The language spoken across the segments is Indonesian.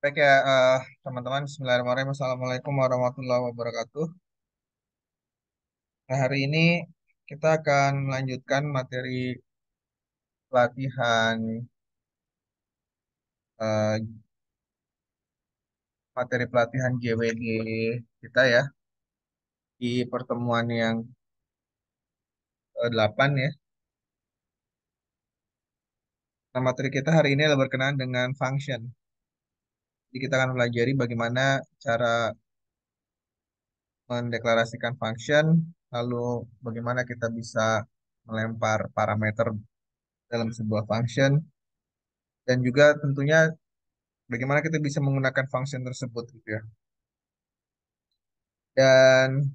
Baik ya, teman-teman. Bismillahirrahmanirrahim. Assalamualaikum warahmatullahi wabarakatuh. Nah, hari ini kita akan melanjutkan pelatihan eh, materi pelatihan JWD kita ya di pertemuan yang 8 ya. Nah, materi kita hari ini adalah berkenaan dengan function. Jadi kita akan pelajari bagaimana cara mendeklarasikan function, lalu bagaimana kita bisa melempar parameter dalam sebuah function, dan juga tentunya bagaimana kita bisa menggunakan function tersebut gitu ya. Dan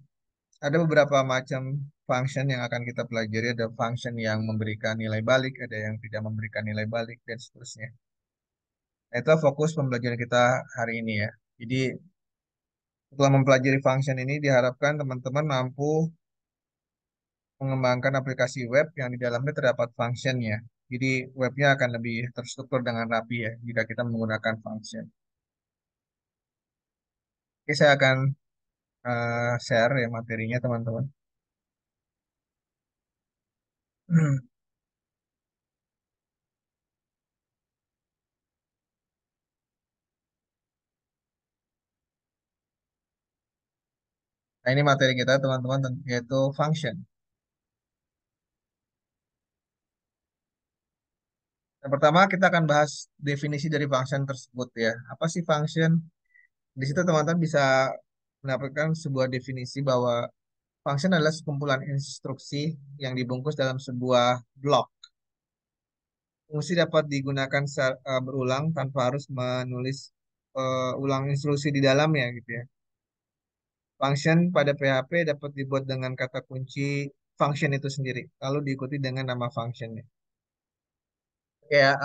ada beberapa macam function yang akan kita pelajari. Ada function yang memberikan nilai balik, ada yang tidak memberikan nilai balik, dan seterusnya. Nah, itu fokus pembelajaran kita hari ini ya. Jadi setelah mempelajari function ini diharapkan teman-teman mampu mengembangkan aplikasi web yang di dalamnya terdapat functionnya. Jadi webnya akan lebih terstruktur dengan rapi ya jika kita menggunakan function. Oke, saya akan share ya materinya teman-teman. Nah, ini materi kita teman-teman yaitu function. Yang pertama kita akan bahas definisi dari function tersebut ya. Apa sih function? Di situ teman-teman bisa mendapatkan sebuah definisi bahwa function adalah sekumpulan instruksi yang dibungkus dalam sebuah blok. Fungsi dapat digunakan berulang tanpa harus menulis ulang instruksi di dalamnya gitu ya. Function pada PHP dapat dibuat dengan kata kunci function itu sendiri, lalu diikuti dengan nama functionnya. Kayak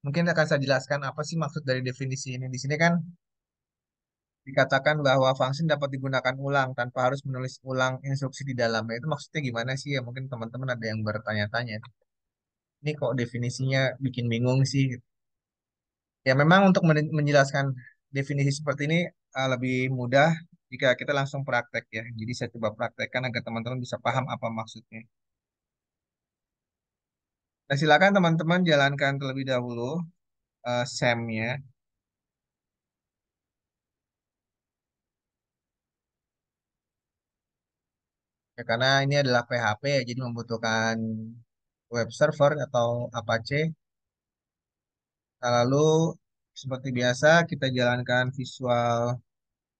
mungkin akan saya jelaskan apa sih maksud dari definisi ini. Di sini kan dikatakan bahwa function dapat digunakan ulang tanpa harus menulis ulang instruksi di dalamnya. Itu maksudnya gimana sih ya? Mungkin teman-teman ada yang bertanya-tanya. Ini kok definisinya bikin bingung sih? Ya memang untuk menjelaskan definisi seperti ini lebih mudah jika kita langsung praktek ya. Jadi saya coba praktekkan agar teman-teman bisa paham apa maksudnya. Nah, silakan teman-teman jalankan terlebih dahulu SEM-nya. Ya, karena ini adalah PHP ya, jadi membutuhkan web server atau Apache. Nah, lalu seperti biasa kita jalankan Visual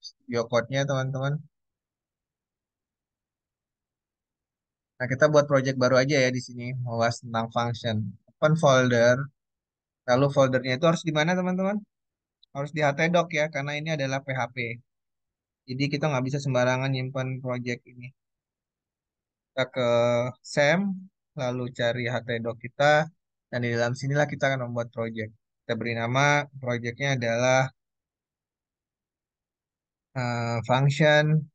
Studio Code-nya teman-teman. Nah, kita buat project baru aja ya di sini, membahas tentang function. Open folder, lalu foldernya itu harus di mana teman-teman? Harus di htdoc ya, karena ini adalah PHP. Jadi kita nggak bisa sembarangan nyimpan project ini. Kita ke SEM, lalu cari htdoc kita, dan di dalam sinilah kita akan membuat project. Kita beri nama, projectnya adalah function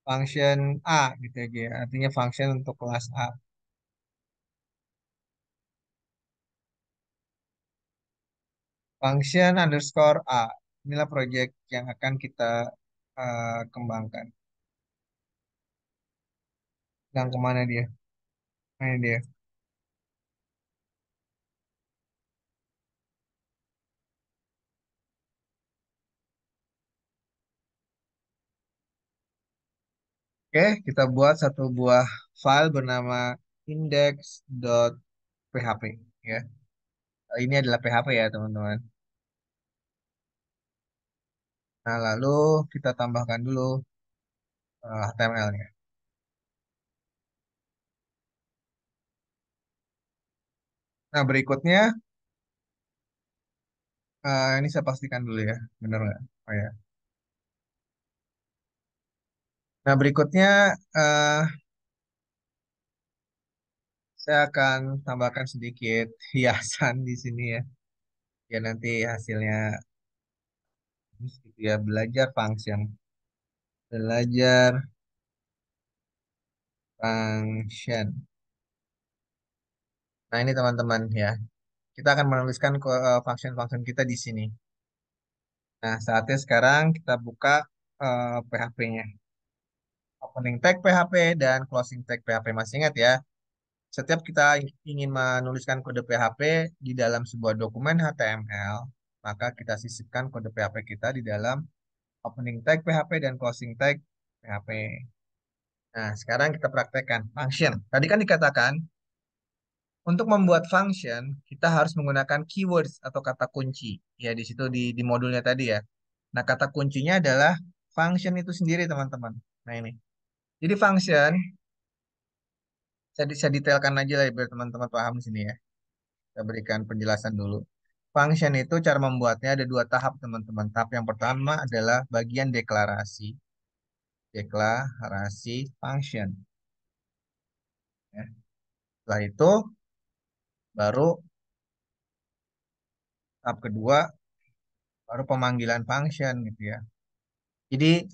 function A gitu aja ya. Artinya function untuk kelas A. Function underscore A. Inilah project yang akan kita kembangkan. Dan kemana dia? Nah, ini dia. Oke, kita buat satu buah file bernama index.php ya. Ini adalah PHP ya, teman-teman. Nah, lalu kita tambahkan dulu HTML-nya. Nah, berikutnya ini saya pastikan dulu ya, benar nggak? Oh ya. Nah, berikutnya eh, saya akan tambahkan sedikit hiasan di sini ya. Ya nanti hasilnya gitu ya, belajar function. Belajar function. Nah, ini teman-teman ya. Kita akan menuliskan function-function kita di sini. Nah, saatnya sekarang kita buka PHP-nya. Opening tag PHP dan closing tag PHP. Masih ingat ya? Setiap kita ingin menuliskan kode PHP di dalam sebuah dokumen HTML, maka kita sisipkan kode PHP kita di dalam opening tag PHP dan closing tag PHP. Nah, sekarang kita praktekkan function. Tadi kan dikatakan, untuk membuat function, kita harus menggunakan keywords atau kata kunci. Ya, di situ di modulnya tadi ya. Nah, kata kuncinya adalah function itu sendiri, teman-teman. Nah, ini. Jadi function, saya detailkan aja lah ya, biar teman-teman paham di sini ya. Kita berikan penjelasan dulu. Function itu cara membuatnya ada dua tahap, teman-teman. Tahap yang pertama adalah bagian deklarasi. Deklarasi function. Ya. Setelah itu, baru tahap kedua, baru pemanggilan function gitu ya. Jadi,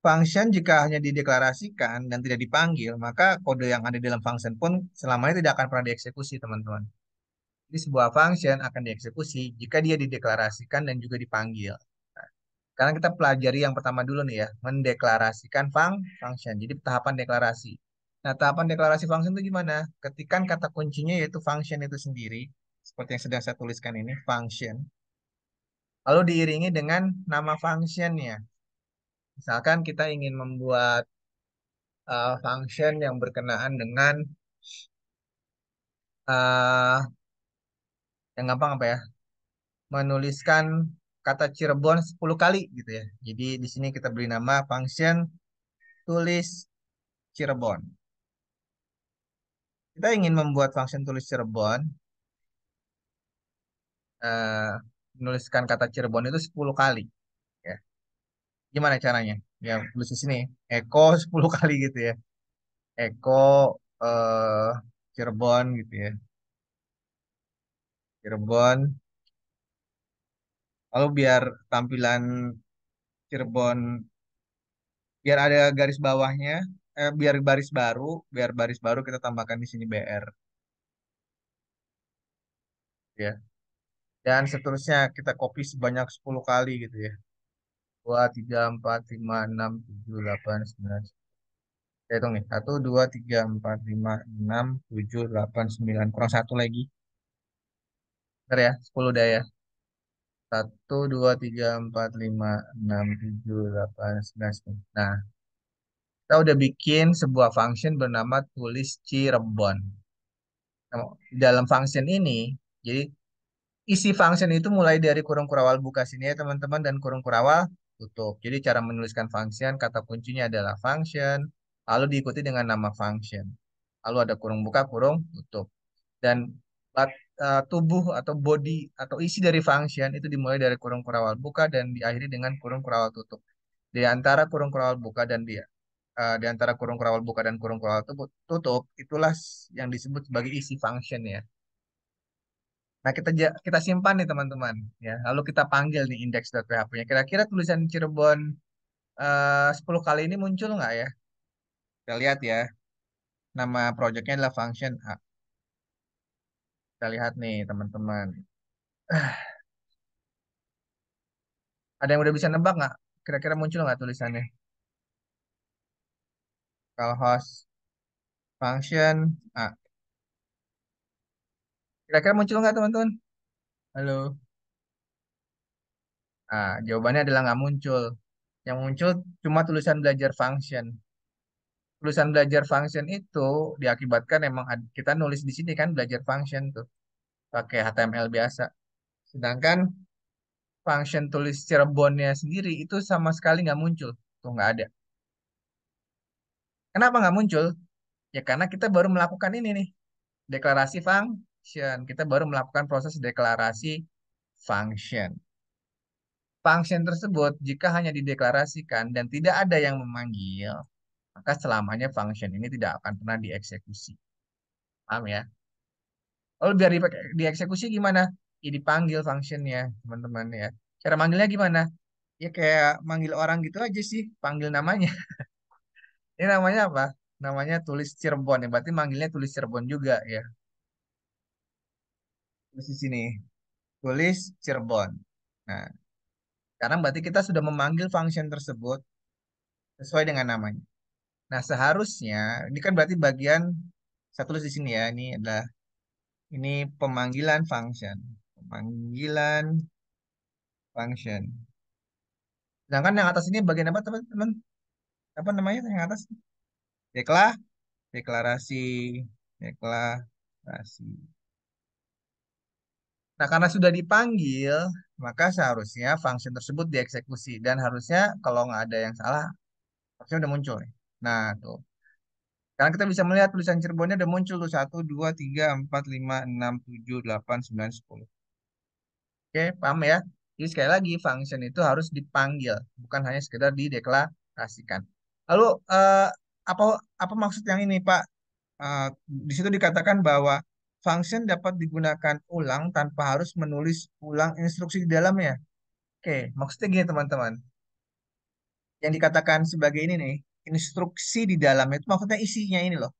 function jika hanya dideklarasikan dan tidak dipanggil, maka kode yang ada di dalam function pun selamanya tidak akan pernah dieksekusi, teman-teman. Jadi, sebuah function akan dieksekusi jika dia dideklarasikan dan juga dipanggil. Nah, sekarang kita pelajari yang pertama dulu nih ya, mendeklarasikan function. Jadi tahapan deklarasi. Nah, tahapan deklarasi function itu gimana? Ketikan kata kuncinya yaitu function itu sendiri, seperti yang sedang saya tuliskan ini, function. Lalu diiringi dengan nama functionnya. Misalkan kita ingin membuat function yang berkenaan dengan uh, yang gampang apa ya? Menuliskan kata Cirebon 10 kali gitu ya. Jadi di sini kita beri nama function tulis Cirebon. Kita ingin membuat function tulis Cirebon, eh, menuliskan kata Cirebon itu 10 kali. Ya. Gimana caranya? Ya, tulis di sini. Eko 10 kali gitu ya. Eko eh, Cirebon gitu ya. Cirebon. Lalu biar tampilan Cirebon, biar ada garis bawahnya, biar baris baru kita tambahkan di sini BR. Ya. Dan seterusnya kita copy sebanyak 10 kali gitu ya. 2, 3, 4, 5, 6, 7, 8, 9. Saya hitung nih. 1, 2, 3, 4, 5, 6, 7, 8, 9. Kurang satu lagi. Bentar ya. 10 udah ya. 1, 2, 3, 4, 5, 6, 7, 8, 9, 10. Nah, kita udah bikin sebuah function bernama tulis Cirebon. Nah, di dalam function ini, jadi isi function itu mulai dari kurung kurawal buka sini ya teman-teman dan kurung kurawal tutup. Jadi cara menuliskan function, kata kuncinya adalah function, lalu diikuti dengan nama function. Lalu ada kurung buka, kurung tutup. Dan tubuh atau body atau isi dari function itu dimulai dari kurung kurawal buka dan diakhiri dengan kurung kurawal tutup. Di antara kurung kurawal buka dan di antara kurung kurawal buka dan kurung kurawal tutup, itulah yang disebut sebagai isi function ya. Nah, kita simpan nih teman-teman ya. Lalu kita panggil nih index.php-nya. Kira-kira tulisan Cirebon 10 kali ini muncul nggak ya? Kita lihat ya. Nama projectnya adalah function A. Kita lihat nih teman-teman. Ada yang udah bisa nebak nggak? Kira-kira muncul nggak tulisannya? Kalau host function A. Kira-kira muncul nggak teman-teman? Halo. Ah, jawabannya adalah nggak muncul. Yang muncul cuma tulisan belajar function. Tulisan belajar function itu diakibatkan emang kita nulis di sini kan belajar function tuh pakai HTML biasa. Sedangkan function tulis Cirebonnya sendiri itu sama sekali nggak muncul. Tuh nggak ada. Kenapa nggak muncul? Ya karena kita baru melakukan ini nih. Deklarasi function. Kita baru melakukan proses deklarasi function. Function tersebut jika hanya dideklarasikan dan tidak ada yang memanggil, maka selamanya function ini tidak akan pernah dieksekusi. Paham ya? Lalu biar dieksekusi gimana? Ya dipanggil functionnya, teman-teman ya. Cara manggilnya gimana? Ya kayak manggil orang gitu aja sih, panggil namanya. Ini namanya apa? Namanya tulis Cirebon ya, berarti manggilnya tulis Cirebon juga ya. Terus di sini tulis Cirebon. Nah, sekarang berarti kita sudah memanggil function tersebut sesuai dengan namanya. Nah, seharusnya ini kan berarti bagian saya tulis di sini ya. Ini pemanggilan function. Pemanggilan function. Sedangkan yang atas ini bagian apa teman-teman? Apa namanya yang atas? Dekla, deklarasi, deklarasi. Nah, karena sudah dipanggil, maka seharusnya function tersebut dieksekusi dan harusnya kalau nggak ada yang salah, harusnya udah muncul nih. Nah, tuh. Sekarang kita bisa melihat tulisan Cirebonnya udah muncul tuh 1, 2, 3, 4, 5, 6, 7, 8, 9, 10. Oke, paham ya? Jadi sekali lagi function itu harus dipanggil, bukan hanya sekedar dideklarasikan. Lalu apa apa maksud yang ini, Pak? Di situ dikatakan bahwa function dapat digunakan ulang tanpa harus menulis ulang instruksi di dalamnya. Oke, maksudnya gini teman-teman. Yang dikatakan sebagai ini nih, instruksi di dalamnya itu maksudnya isinya ini loh.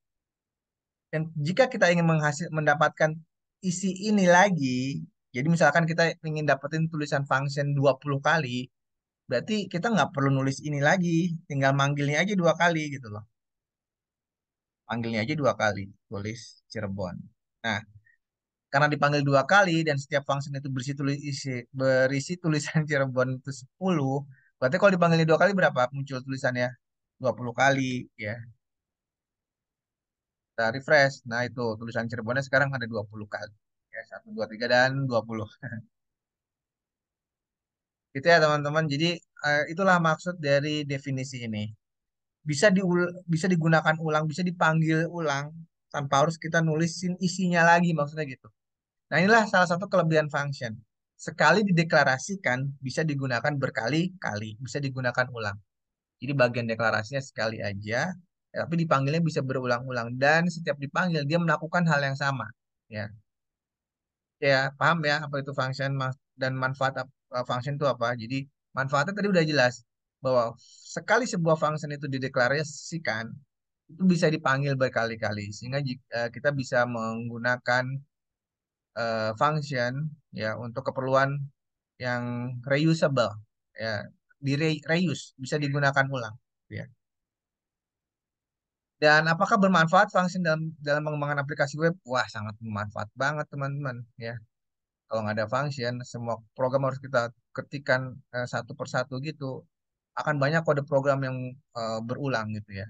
Dan jika kita ingin mendapatkan isi ini lagi, jadi misalkan kita ingin dapetin tulisan function 20 kali, berarti kita nggak perlu nulis ini lagi, tinggal manggilnya aja 2 kali gitu loh. Panggilnya aja 2 kali, tulis Cirebon. Nah, karena dipanggil 2 kali dan setiap function itu berisi tulisan Cirebon itu 10, berarti kalau dipanggilnya 2 kali berapa muncul tulisannya? 20 kali ya. Kita refresh. Nah, itu tulisan Cirebonnya sekarang ada 20 kali. Ya, 1, 2, 3 dan 20. Gitu ya, teman-teman. Jadi, itulah maksud dari definisi ini. Bisa digunakan ulang, bisa dipanggil ulang tanpa harus kita nulisin isinya lagi, maksudnya gitu. Nah, inilah salah satu kelebihan function. Sekali dideklarasikan, bisa digunakan berkali-kali, bisa digunakan ulang. Jadi bagian deklarasinya sekali aja, tapi dipanggilnya bisa berulang-ulang dan setiap dipanggil dia melakukan hal yang sama. Ya, ya paham ya apa itu function dan manfaat function itu apa? Jadi manfaatnya tadi udah jelas bahwa sekali sebuah function itu dideklarasikan, itu bisa dipanggil berkali-kali sehingga kita bisa menggunakan function ya untuk keperluan yang reusable ya reuse bisa digunakan ulang ya. Dan apakah bermanfaat function dalam dalam pengembangan aplikasi web? Wah, sangat bermanfaat banget teman-teman ya. Kalau nggak ada function, semua program harus kita ketikkan satu persatu gitu. Akan banyak kode program yang berulang gitu ya.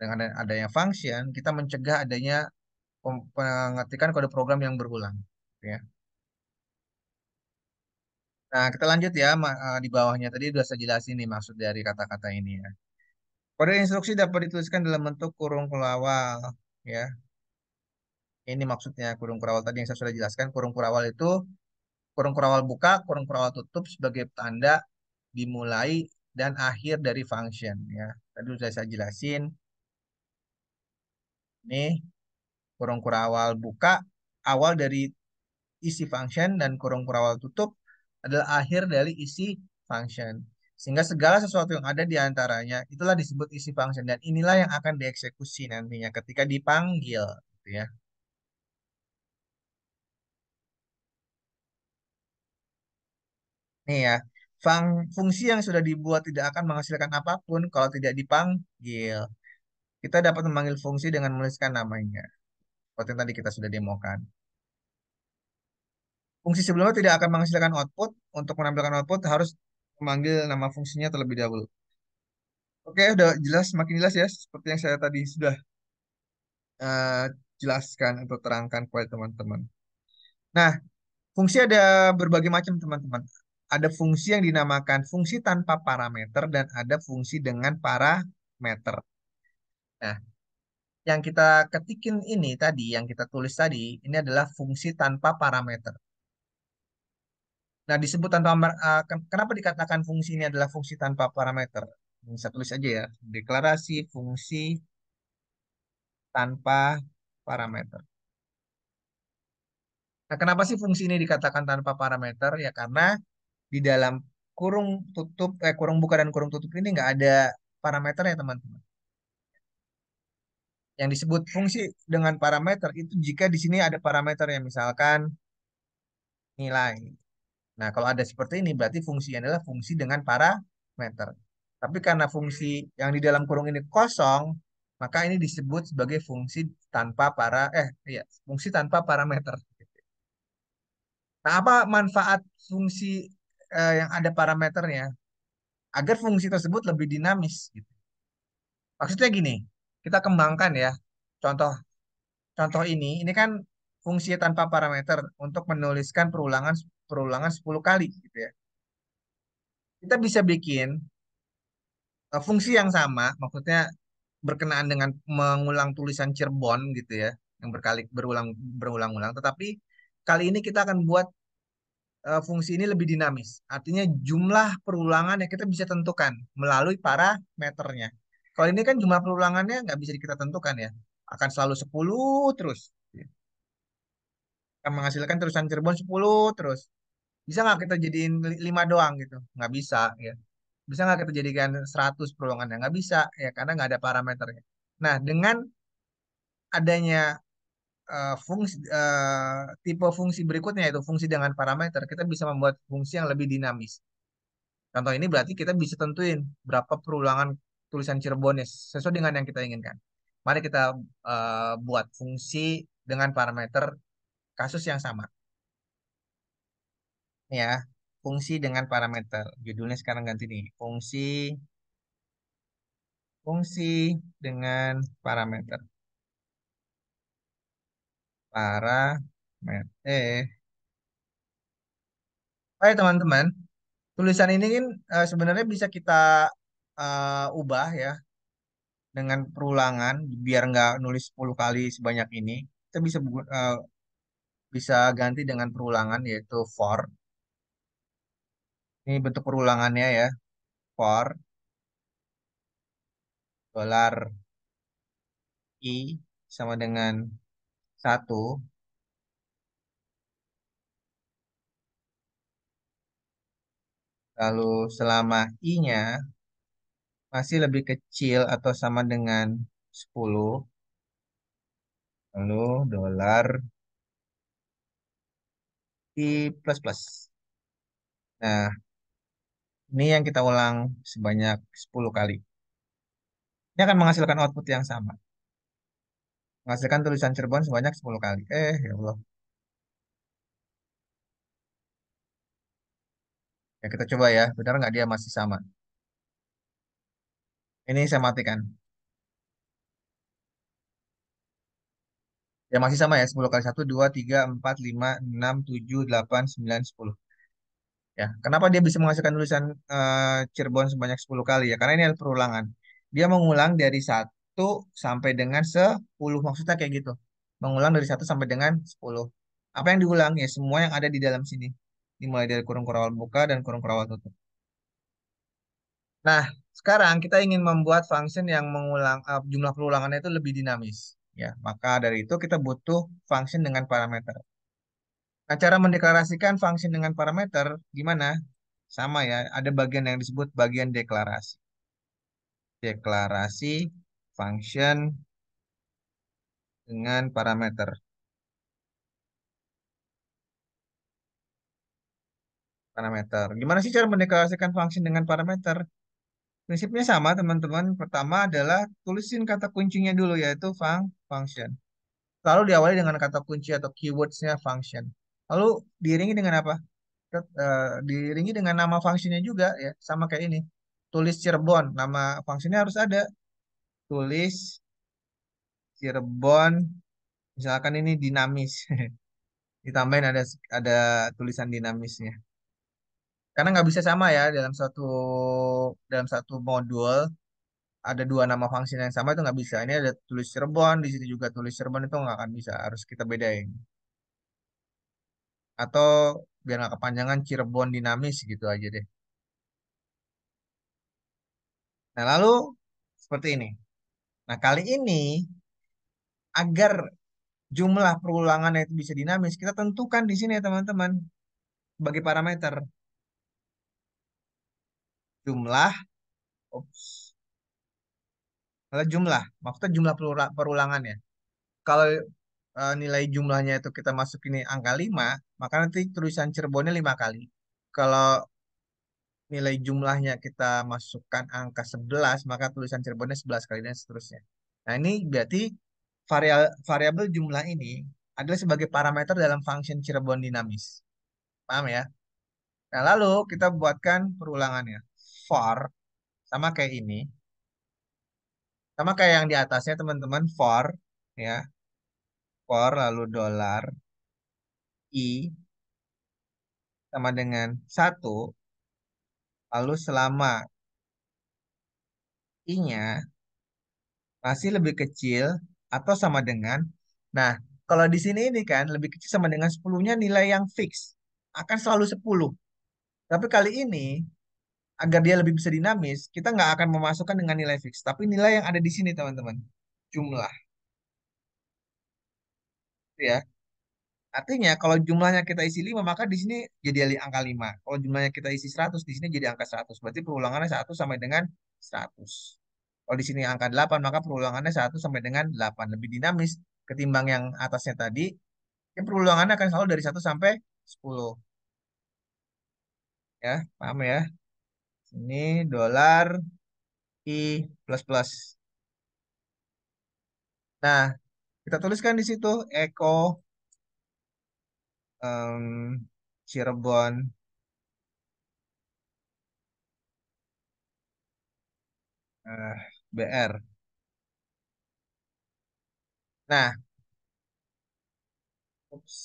Dengan adanya function, kita mencegah adanya pengetikan kode program yang berulang ya. Nah, kita lanjut ya di bawahnya tadi sudah saya jelasin nih maksud dari kata-kata ini ya. Kode instruksi dapat dituliskan dalam bentuk kurung kelawal ya. Ini maksudnya kurung kurawal tadi yang saya sudah jelaskan. Kurung kurawal itu kurung kurawal buka, kurung kurawal tutup sebagai tanda dimulai dan akhir dari function ya. Tadi sudah saya jelasin. Ini kurung kurawal buka awal dari isi function dan kurung kurawal tutup adalah akhir dari isi function. Sehingga segala sesuatu yang ada di antaranya itulah disebut isi function dan inilah yang akan dieksekusi nantinya ketika dipanggil gitu ya. Nih ya, fungsi yang sudah dibuat tidak akan menghasilkan apapun kalau tidak dipanggil. Kita dapat memanggil fungsi dengan menuliskan namanya. Seperti yang tadi kita sudah demokan. Fungsi sebelumnya tidak akan menghasilkan output. Untuk menampilkan output harus memanggil nama fungsinya terlebih dahulu. Oke, udah jelas, makin jelas ya. Seperti yang saya tadi sudah eh, jelaskan atau terangkan kepada teman-teman. Nah, fungsi ada berbagai macam teman-teman. Ada fungsi yang dinamakan fungsi tanpa parameter dan ada fungsi dengan parameter. Nah, yang kita ketikin ini tadi, yang kita tulis tadi, ini adalah fungsi tanpa parameter. Nah, disebut tanpa kenapa dikatakan fungsi ini adalah fungsi tanpa parameter? Ini saya tulis aja ya, deklarasi fungsi tanpa parameter. Nah, kenapa sih fungsi ini dikatakan tanpa parameter? Ya karena di dalam kurung buka dan kurung tutup ini nggak ada parameter ya teman-teman. Yang disebut fungsi dengan parameter itu jika di sini ada parameter yang misalkan nilai. Nah, kalau ada seperti ini berarti fungsi adalah fungsi dengan parameter. Tapi karena fungsi yang di dalam kurung ini kosong, maka ini disebut sebagai fungsi tanpa iya, fungsi tanpa parameter. Nah, apa manfaat fungsi yang ada parameternya? Agar fungsi tersebut lebih dinamis gitu. Maksudnya gini, kita kembangkan ya. Contoh contoh ini kan fungsi tanpa parameter untuk menuliskan perulangan perulangan 10 kali gitu ya. Kita bisa bikin fungsi yang sama, maksudnya berkenaan dengan mengulang tulisan Cirebon gitu ya, yang berulang-ulang. Tetapi kali ini kita akan buat fungsi ini lebih dinamis. Artinya jumlah perulangan yang kita bisa tentukan melalui parameternya. Kalau ini kan jumlah perulangannya nggak bisa kita tentukan ya, akan selalu 10 terus. Akan menghasilkan tulisan Cirebon 10 terus. Bisa nggak kita jadiin 5 doang gitu? Nggak bisa ya. Bisa nggak kita jadikan 100 perulangannya? Nggak bisa ya, karena nggak ada parameternya. Nah, dengan adanya tipe fungsi berikutnya yaitu fungsi dengan parameter, kita bisa membuat fungsi yang lebih dinamis. Contoh ini berarti kita bisa tentuin berapa perulangan tulisan Cirebon sesuai dengan yang kita inginkan. Mari kita buat fungsi dengan parameter kasus yang sama. Ini ya, fungsi dengan parameter. Judulnya sekarang ganti nih. Fungsi dengan parameter. Parameter. Oke teman-teman, tulisan ini kan sebenarnya bisa kita ubah ya dengan perulangan biar nggak nulis 10 kali sebanyak ini. Kita bisa ganti dengan perulangan yaitu for. Ini bentuk perulangannya ya. For dolar I sama dengan 1. Lalu selama I-nya masih lebih kecil atau sama dengan 10, lalu dolar I plus plus. Nah, ini yang kita ulang sebanyak 10 kali. Ini akan menghasilkan output yang sama. Menghasilkan tulisan Cirebon sebanyak 10 kali. Ya Allah. Ya, kita coba ya. Benar nggak dia masih sama? Ini saya matikan. Ya, masih sama ya. 10 kali 1, 2, 3, 4, 5, 6, 7, 8, 9, 10. Ya, kenapa dia bisa menghasilkan tulisan Cirebon sebanyak 10 kali ya? Karena ini adalah perulangan. Dia mengulang dari 1 sampai dengan 10. Maksudnya kayak gitu. Mengulang dari 1 sampai dengan 10. Apa yang diulang? Ya, semua yang ada di dalam sini. Dimulai dari kurung kurawal buka dan kurung kurawal tutup. Nah, sekarang kita ingin membuat function yang mengulang jumlah perulangannya itu lebih dinamis. Ya, maka dari itu kita butuh function dengan parameter. Nah, cara mendeklarasikan function dengan parameter gimana? Sama ya, ada bagian yang disebut bagian deklarasi. Deklarasi function dengan parameter. Parameter. Gimana sih cara mendeklarasikan function dengan parameter? Prinsipnya sama, teman-teman. Pertama adalah tulisin kata kuncinya dulu, yaitu function. Lalu diawali dengan kata kunci atau keywordsnya function. Lalu diiringi dengan apa? Diiringi dengan nama fungsinya juga ya, sama kayak ini. Tulis Cirebon, nama fungsinya harus ada. Tulis Cirebon, misalkan ini dinamis. Ditambahin ada tulisan dinamisnya. Karena nggak bisa sama ya dalam satu modul ada dua nama fungsi yang sama itu nggak bisa. Ini ada tulis Cirebon, di situ juga tulis Cirebon itu nggak akan bisa. Harus kita bedain. Atau biar nggak kepanjangan Cirebon dinamis gitu aja deh. Nah lalu seperti ini. Nah kali ini agar jumlah perulangannya itu bisa dinamis, kita tentukan di sini ya teman-teman sebagai parameter jumlah, ups, adalah jumlah, maksudnya jumlah perulangannya. Kalau nilai jumlahnya itu kita masukin ini angka 5, maka nanti tulisan Cirebonnya 5 kali. Kalau nilai jumlahnya kita masukkan angka 11, maka tulisan Cirebonnya 11 kali dan seterusnya. Nah, ini berarti variabel jumlah ini adalah sebagai parameter dalam function Cirebon dinamis. Paham ya? Nah, lalu kita buatkan perulangannya. For, sama kayak ini. Sama kayak yang di atasnya, teman-teman. For, ya. For, lalu dolar, I, sama dengan 1. Lalu selama I-nya masih lebih kecil atau sama dengan, nah, kalau di sini ini kan lebih kecil sama dengan 10-nya nilai yang fix. Akan selalu 10. Tapi kali ini, agar dia lebih bisa dinamis, kita nggak akan memasukkan dengan nilai fix. Tapi nilai yang ada di sini, teman-teman. Jumlah. Ya. Artinya kalau jumlahnya kita isi 5 maka di sini jadi angka 5. Kalau jumlahnya kita isi 100 di sini jadi angka 100. Berarti perulangannya 1 sampai dengan 100. Kalau di sini angka 8 maka perulangannya 1 sampai dengan 8. Lebih dinamis ketimbang yang atasnya tadi. Yang perulangannya akan selalu dari 1 sampai 10. Ya, paham ya? Ini dolar I plus plus. Nah, kita tuliskan di situ Eko Cirebon BR. Nah, ups.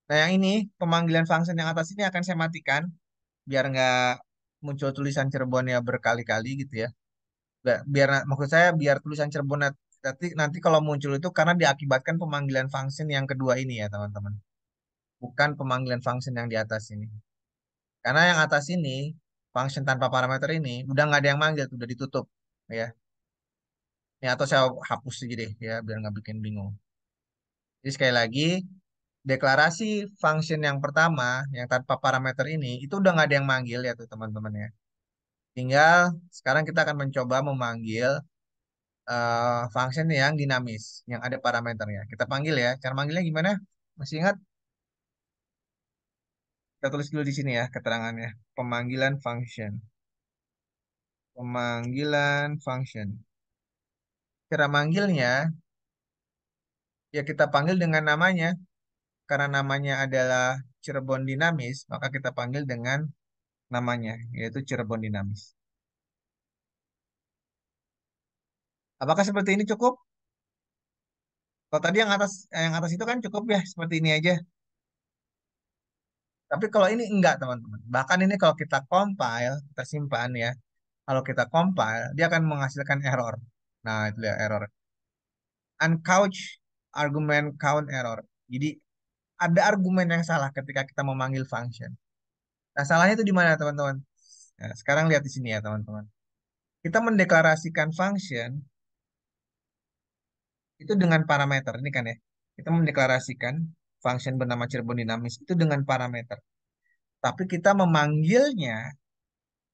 Nah, yang ini pemanggilan function yang atas ini akan saya matikan biar nggak muncul tulisan Cirebon ya berkali-kali gitu ya. Biar maksud saya biar tulisan Cirebon nanti kalau muncul itu karena diakibatkan pemanggilan function yang kedua ini ya teman-teman. Bukan pemanggilan function yang di atas ini. Karena yang atas ini function tanpa parameter ini udah nggak ada yang manggil, udah ditutup ya. Ya atau saya hapus aja deh ya biar nggak bikin bingung. Jadi sekali lagi deklarasi function yang pertama yang tanpa parameter ini itu udah nggak ada yang manggil ya tuh teman-teman ya. Tinggal sekarang kita akan mencoba memanggil function yang dinamis, yang ada parameternya. Kita panggil ya. Cara manggilnya gimana? Masih ingat? Kita tulis dulu di sini ya keterangannya. Pemanggilan function. Pemanggilan function. Cara manggilnya, ya kita panggil dengan namanya. Karena namanya adalah Cirebon Dinamis, maka kita panggil dengan namanya, yaitu Cirebon Dinamis. Apakah seperti ini cukup? Kalau tadi yang atas itu kan cukup ya, seperti ini aja. Tapi kalau ini enggak, teman-teman. Bahkan ini kalau kita compile, kita simpan ya. Kalau kita compile, dia akan menghasilkan error. Nah, itu dia error. Uncouch argument count error. Jadi, ada argumen yang salah ketika kita memanggil function. Nah, salahnya itu di mana, teman-teman? Nah, sekarang lihat di sini ya, teman-teman. Kita mendeklarasikan function itu dengan parameter. Ini kan ya. Kita mendeklarasikan function bernama Cirebon Dinamis itu dengan parameter. Tapi kita memanggilnya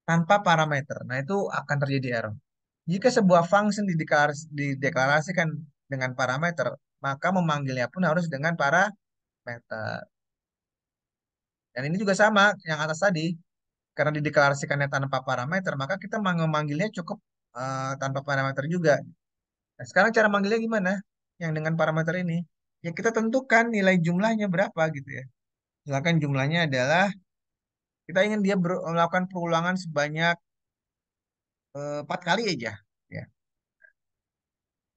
tanpa parameter. Nah, itu akan terjadi error. Jika sebuah function dideklarasikan dengan parameter, maka memanggilnya pun harus dengan parameter. Dan ini juga sama yang atas tadi, karena dideklarasikannya tanpa parameter, maka kita memanggilnya cukup tanpa parameter juga. Nah, sekarang cara manggilnya gimana? Yang dengan parameter ini, ya kita tentukan nilai jumlahnya berapa gitu ya. Misalkan jumlahnya adalah kita ingin dia melakukan perulangan sebanyak 4 kali aja. Ya.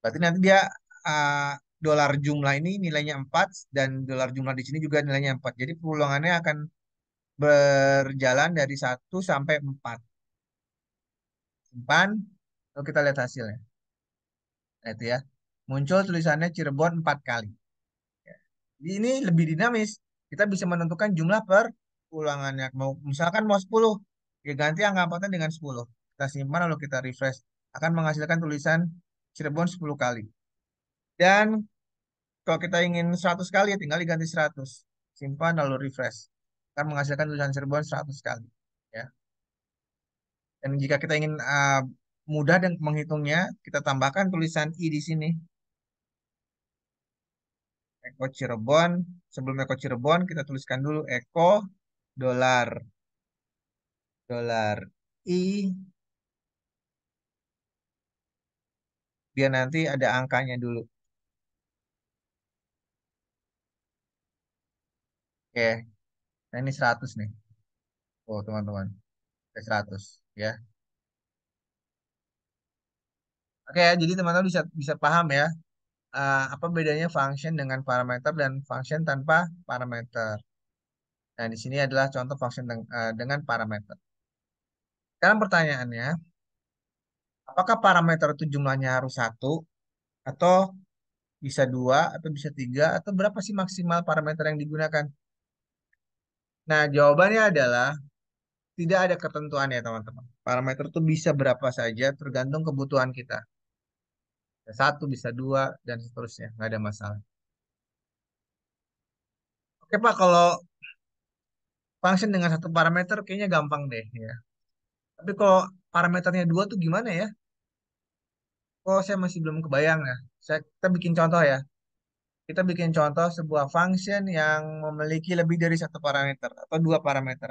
Berarti nanti dia uh, dolar jumlah ini nilainya 4 dan dolar jumlah di sini juga nilainya 4. Jadi perulangannya akan berjalan dari 1 sampai 4. Simpan, lalu kita lihat hasilnya. Nah, itu ya. Muncul tulisannya Cirebon 4 kali. Ya. Jadi ini lebih dinamis. Kita bisa menentukan jumlah per ulangannya. Misalkan mau 10, ya ganti angka 4 dengan 10. Kita simpan lalu kita refresh. Akan menghasilkan tulisan Cirebon 10 kali. Dan kalau kita ingin 100 kali, ya tinggal diganti 100. Simpan lalu refresh. Akan menghasilkan tulisan Cirebon 100 kali. Ya. Dan jika kita ingin mudah dan menghitungnya, kita tambahkan tulisan I di sini. Eko Cirebon. Sebelum Eko Cirebon kita tuliskan dulu Eko dolar. Dolar I, biar nanti ada angkanya dulu. Oke, nah ini 100 nih. Oh, teman-teman. Oke, 100 ya. Oke, jadi teman-teman bisa bisa paham ya, apa bedanya function dengan parameter dan function tanpa parameter. Nah, di sini adalah contoh function dengan parameter. Sekarang pertanyaannya, apakah parameter itu jumlahnya harus satu, atau bisa dua, atau bisa tiga, atau berapa sih maksimal parameter yang digunakan? Nah, jawabannya adalah tidak ada ketentuan ya teman-teman. Parameter itu bisa berapa saja tergantung kebutuhan kita. Bisa satu, bisa dua, dan seterusnya. Nggak ada masalah. Oke Pak, kalau function dengan satu parameter kayaknya gampang deh ya. Tapi kalau parameternya dua tuh gimana ya? Kok saya masih belum kebayang ya. Kita bikin contoh ya. Kita bikin contoh sebuah function yang memiliki lebih dari satu parameter atau dua parameter.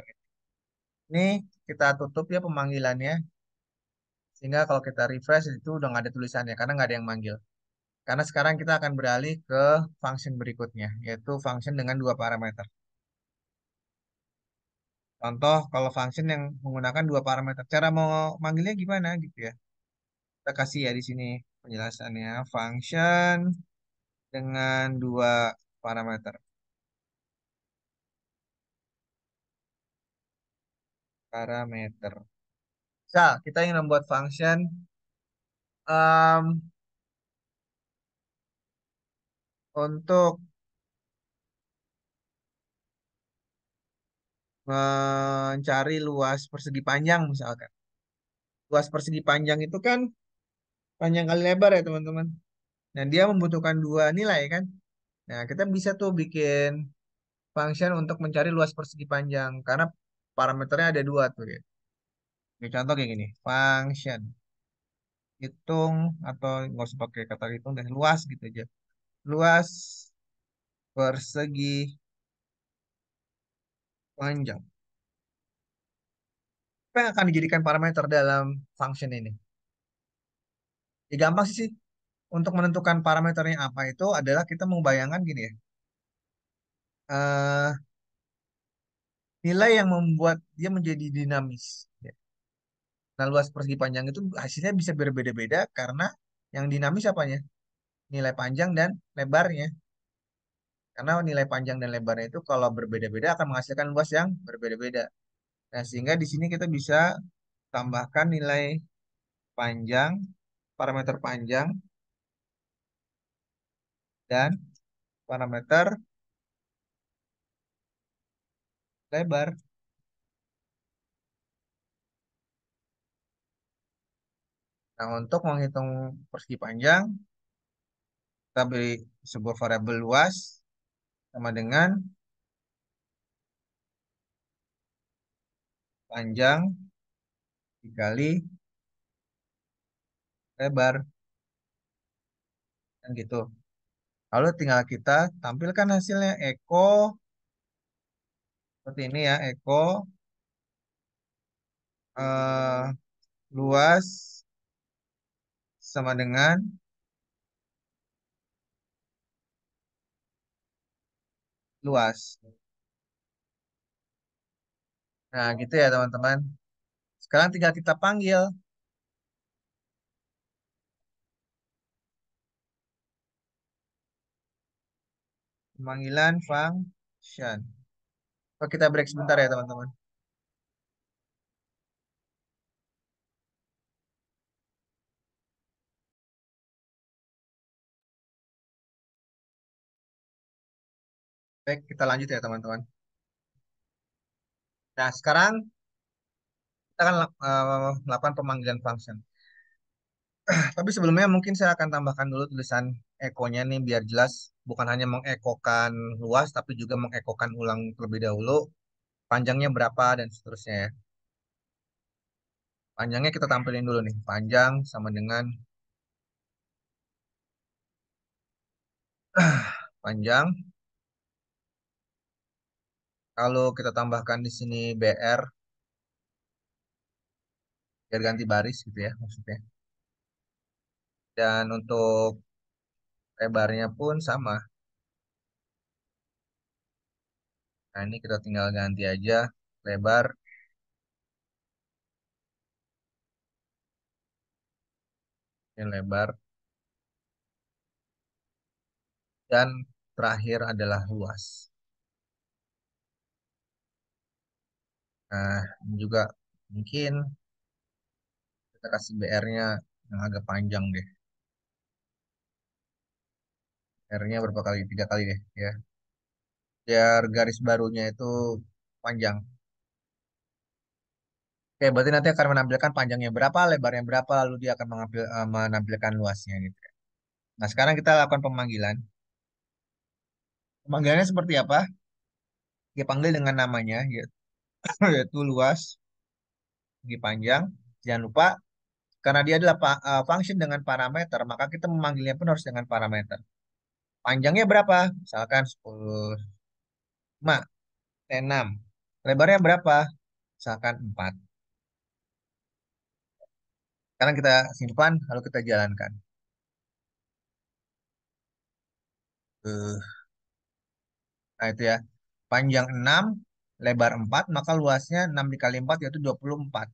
Ini kita tutup ya pemanggilannya. Sehingga kalau kita refresh itu udah nggak ada tulisannya karena nggak ada yang manggil. Karena sekarang kita akan beralih ke function berikutnya, yaitu function dengan dua parameter. Contoh kalau function yang menggunakan dua parameter. Cara mau manggilnya gimana gitu ya. Kita kasih ya di sini penjelasannya. Function dengan dua parameter. Parameter. Misal, kita ingin membuat function em, untuk mencari luas persegi panjang misalkan. Luas persegi panjang itu kan panjang kali lebar ya teman-teman. Nah, dia membutuhkan dua nilai kan. Nah, kita bisa tuh bikin function untuk mencari luas persegi panjang karena parameternya ada dua tuh ya. Ini contoh kayak gini, function hitung atau nggak usah pakai kata hitung deh, luas gitu aja. Luas persegi panjang. Apa yang akan dijadikan parameter dalam function ini? Ya gampang sih. Untuk menentukan parameternya apa itu adalah kita membayangkan gini ya. eh Nilai yang membuat dia menjadi dinamis. Ya. Nah, luas persegi panjang itu hasilnya bisa berbeda-beda karena yang dinamis apanya? Nilai panjang dan lebarnya. Karena nilai panjang dan lebarnya itu kalau berbeda-beda akan menghasilkan luas yang berbeda-beda. Nah, sehingga di sini kita bisa tambahkan nilai panjang, parameter panjang, dan parameter lebar. Nah, untuk menghitung persegi panjang, kita beri sebuah variabel luas sama dengan panjang dikali lebar. Kan gitu. Lalu tinggal kita tampilkan hasilnya Eko seperti ini ya, Eko eh, luas sama dengan luas. Nah, gitu ya teman-teman. Sekarang tinggal kita panggil pemanggilan function. Oh, kita break sebentar ya teman-teman. Baik, kita lanjut ya teman-teman. Nah, sekarang kita akan melakukan pemanggilan function. Tapi sebelumnya mungkin saya akan tambahkan dulu tulisan ekonya nih biar jelas. Bukan hanya mengekokan luas, tapi juga mengekokan ulang terlebih dahulu. Panjangnya berapa dan seterusnya ya. Panjangnya kita tampilin dulu nih. Panjang sama dengan panjang. Kalau kita tambahkan di sini BR, biar ganti baris gitu ya maksudnya. Dan untuk lebarnya pun sama. Nah, ini kita tinggal ganti aja lebar, ini lebar, dan terakhir adalah luas. Nah, ini juga mungkin kita kasih BR-nya yang agak panjang deh. BR-nya berapa kali? 3 kali deh ya. Biar garis barunya itu panjang. Oke, berarti nanti akan menampilkan panjangnya berapa, lebarnya berapa, lalu dia akan menampilkan luasnya gitu. Nah, sekarang kita lakukan pemanggilan. Pemanggilannya seperti apa? Dia panggil dengan namanya, yaitu luas, segi panjang. Jangan lupa, karena dia adalah function dengan parameter, maka kita memanggilnya pun harus dengan parameter. Panjangnya berapa? Misalkan 10,5, 6. Lebarnya berapa? Misalkan 4. Sekarang kita simpan, lalu kita jalankan. Eh, Nah, itu ya. Panjang 6, lebar 4, maka luasnya 6 dikali 4 yaitu 24.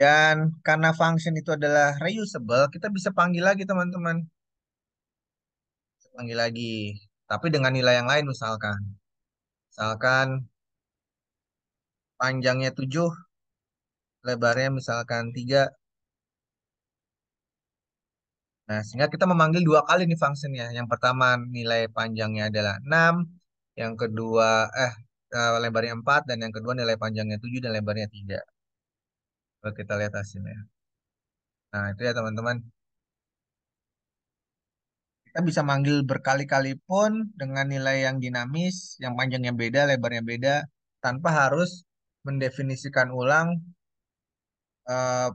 Dan karena function itu adalah reusable, kita bisa panggil lagi teman-teman. Bisa panggil lagi. Tapi dengan nilai yang lain misalkan. Misalkan panjangnya 7, lebarnya misalkan 3. Nah, sehingga kita memanggil 2 kali nih fungsinya. Yang pertama nilai panjangnya adalah 6, yang kedua lebarnya 4, dan yang kedua nilai panjangnya 7 dan lebarnya 3. Kalau kita lihat hasilnya. Nah, itu ya teman-teman. Kita bisa manggil berkali-kali pun dengan nilai yang dinamis, yang panjangnya beda, lebarnya beda, tanpa harus mendefinisikan ulang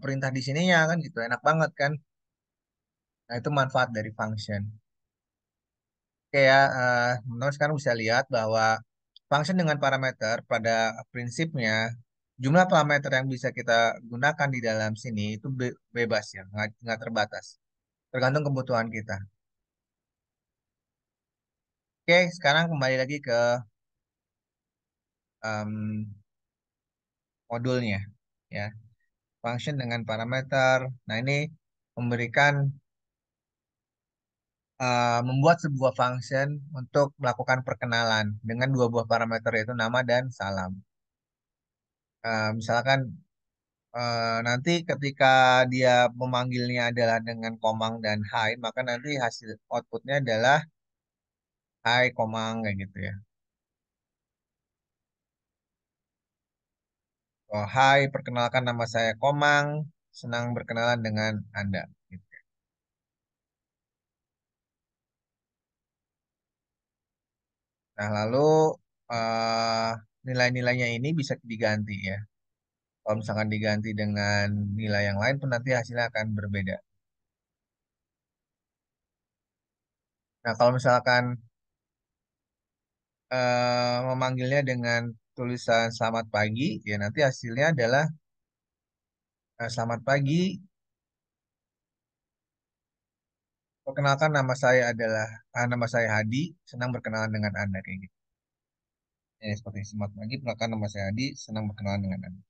perintah di sininya kan gitu. Enak banget kan? Nah, itu manfaat dari function. Oke ya, teman-teman sekarang bisa lihat bahwa function dengan parameter pada prinsipnya jumlah parameter yang bisa kita gunakan di dalam sini itu bebas ya, nggak terbatas. Tergantung kebutuhan kita. Oke, sekarang kembali lagi ke em, modulnya ya. Function dengan parameter. Nah, ini memberikan membuat sebuah function untuk melakukan perkenalan dengan dua buah parameter yaitu nama dan salam. Misalkan nanti ketika dia memanggilnya adalah dengan Komang dan Hai, maka nanti hasil outputnya adalah Hai Komang kayak gitu ya. Oh, Hai, perkenalkan nama saya Komang, senang berkenalan dengan Anda. Gitu. Nah, lalu eh, nilai-nilainya ini bisa diganti ya. Kalau misalkan diganti dengan nilai yang lain pun nanti hasilnya akan berbeda. Nah, kalau misalkan memanggilnya dengan tulisan selamat pagi, ya nanti hasilnya adalah selamat pagi. Perkenalkan nama saya Hadi, senang berkenalan dengan Anda kayak gitu. Ya, seperti selamat pagi, perkenalkan nama saya Hadi, senang berkenalan dengan Anda.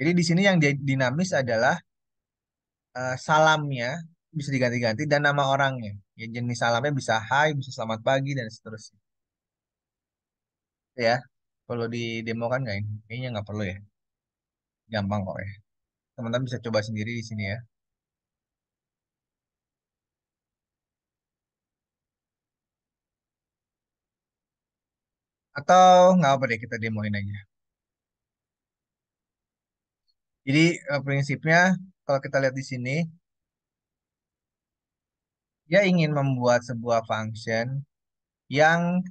Jadi di sini yang dinamis adalah salamnya bisa diganti-ganti dan nama orangnya. Ya, jenis salamnya bisa Hai, bisa selamat pagi dan seterusnya. Ya, perlu di demo kan nggak ini? Kayaknya nggak perlu ya. Gampang kok ya. Teman-teman bisa coba sendiri di sini ya. Atau nggak apa deh kita demoin aja. Jadi prinsipnya kalau kita lihat di sini, dia ingin membuat sebuah function yang